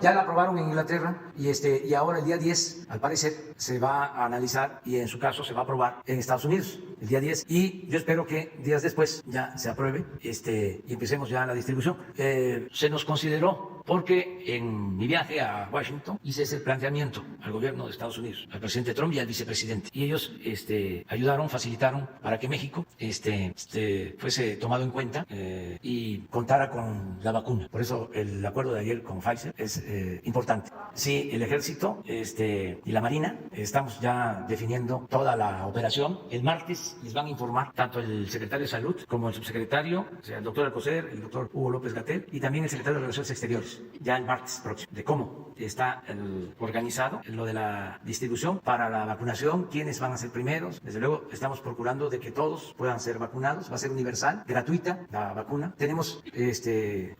Ya la aprobaron en Inglaterra y ahora el día 10, al parecer, se va a analizar y en su caso se va a aprobar en Estados Unidos el día 10 y yo espero que días después ya se apruebe y empecemos ya la distribución. Se nos consideró porque en mi viaje a Washington hice ese planteamiento al gobierno de Estados Unidos, al presidente Trump y al vicepresidente. Y ellos ayudaron, facilitaron para que México fuese tomado en cuenta y contara con la vacuna. Por eso el acuerdo de ayer con Pfizer es importante. Sí, el Ejército y la Marina estamos ya definiendo toda la operación. El martes les van a informar tanto el secretario de Salud como el subsecretario, o sea, el doctor Alcocer, el doctor Hugo López-Gatell y también el secretario de Relaciones Exteriores, ya el martes próximo, de cómo está organizado lo de la distribución para la vacunación, quiénes van a ser primeros. Desde luego estamos procurando de que todos puedan ser vacunados, va a ser universal, gratuita la vacuna. Tenemos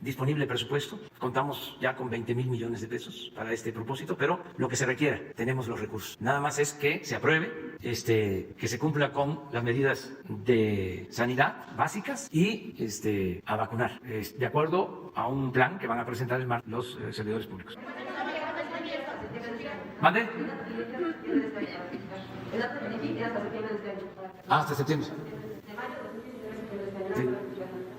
disponible presupuesto, contamos ya con 20,000 millones de pesos para este propósito, pero lo que se requiera, tenemos los recursos. Nada más es que se apruebe, que se cumpla con las medidas de sanidad básicas y a vacunar, de acuerdo a un plan que van a presentar el martes los servidores públicos. ¿Mande? Hasta septiembre.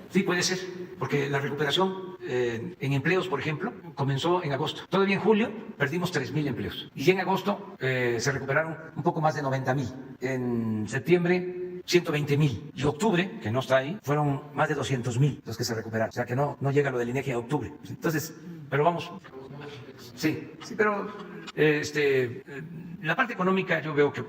Sí, puede ser, porque la recuperación en empleos, por ejemplo, comenzó en agosto. Todavía en julio perdimos 3,000 empleos. Y en agosto se recuperaron un poco más de 90,000. En septiembre 120,000. Y octubre, que no está ahí, fueron más de 200,000 los que se recuperaron. O sea que no llega lo del INEGI a octubre. Entonces, pero vamos. Sí, pero la parte económica yo veo que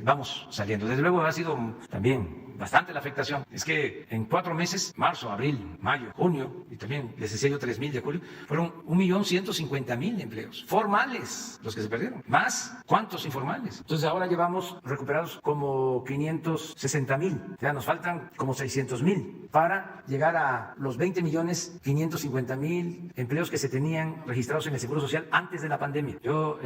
vamos saliendo. Desde luego ha sido también bastante la afectación. Es que en 4 meses, marzo, abril, mayo, junio, y también les decía yo 3,000 de julio, fueron 1,150,000 empleos formales los que se perdieron. Más, ¿cuántos informales? Entonces ahora llevamos recuperados como 560,000. O sea, nos faltan como 600,000 para llegar a los 20,550,000 empleos que se tenían registrados en el Seguro Social antes de la pandemia. Yo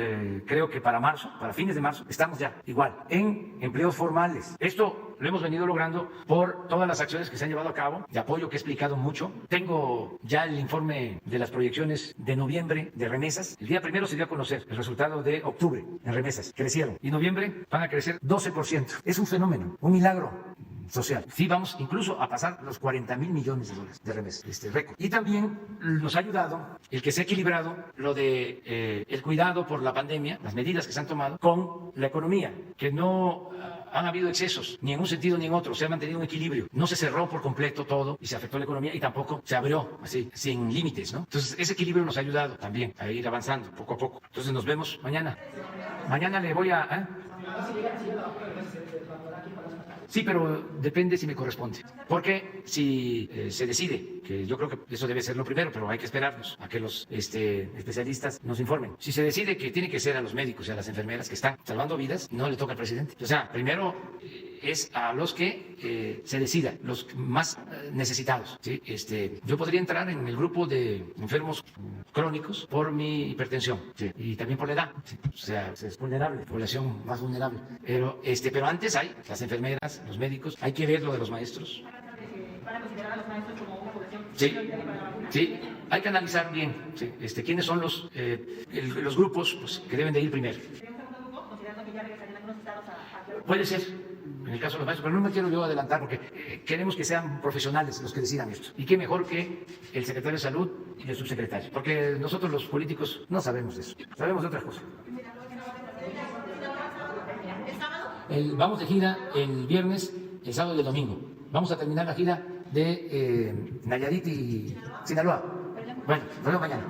creo que para marzo, para fines de marzo, estamos ya igual en empleos formales. Esto lo hemos venido logrando por todas las acciones que se han llevado a cabo, de apoyo que he explicado mucho. Tengo ya el informe de las proyecciones de noviembre de remesas. El día primero se dio a conocer el resultado de octubre en remesas. Crecieron. Y noviembre van a crecer 12%. Es un fenómeno, un milagro social. Sí, vamos incluso a pasar los 40,000 millones de dólares de remesas, récord. Y también nos ha ayudado el que se ha equilibrado lo de el cuidado por la pandemia, las medidas que se han tomado con la economía, que no han habido excesos, ni en un sentido ni en otro, se ha mantenido un equilibrio. No se cerró por completo todo y se afectó la economía y tampoco se abrió así, sin límites, ¿no? Entonces, ese equilibrio nos ha ayudado también a ir avanzando poco a poco. Entonces, nos vemos mañana. Mañana le voy a... Sí, pero depende si me corresponde. Porque si se decide, que yo creo que eso debe ser lo primero, pero hay que esperarnos a que los especialistas nos informen. Si se decide que tiene que ser a los médicos y a las enfermeras que están salvando vidas, no le toca al presidente. O sea, primero es a los que se decida, los más necesitados, ¿sí? Yo podría entrar en el grupo de enfermos crónicos por mi hipertensión, ¿sí? Y también por la edad, ¿sí? O sea, es vulnerable, población más vulnerable. Pero antes hay las enfermeras, los médicos, hay que ver lo de los maestros. ¿Van a considerar a los maestros como una población? Sí, hay que analizar bien, ¿sí? Quiénes son los grupos pues, que deben de ir primero. Puede ser, en el caso de los maestros, pero no me quiero yo adelantar porque queremos que sean profesionales los que decidan esto. Y qué mejor que el secretario de Salud y el subsecretario, porque nosotros los políticos no sabemos de eso, sabemos de otras cosas. Vamos de gira el viernes, el sábado y el domingo. Vamos a terminar la gira de Nayarit y Sinaloa. Bueno, nos vemos mañana.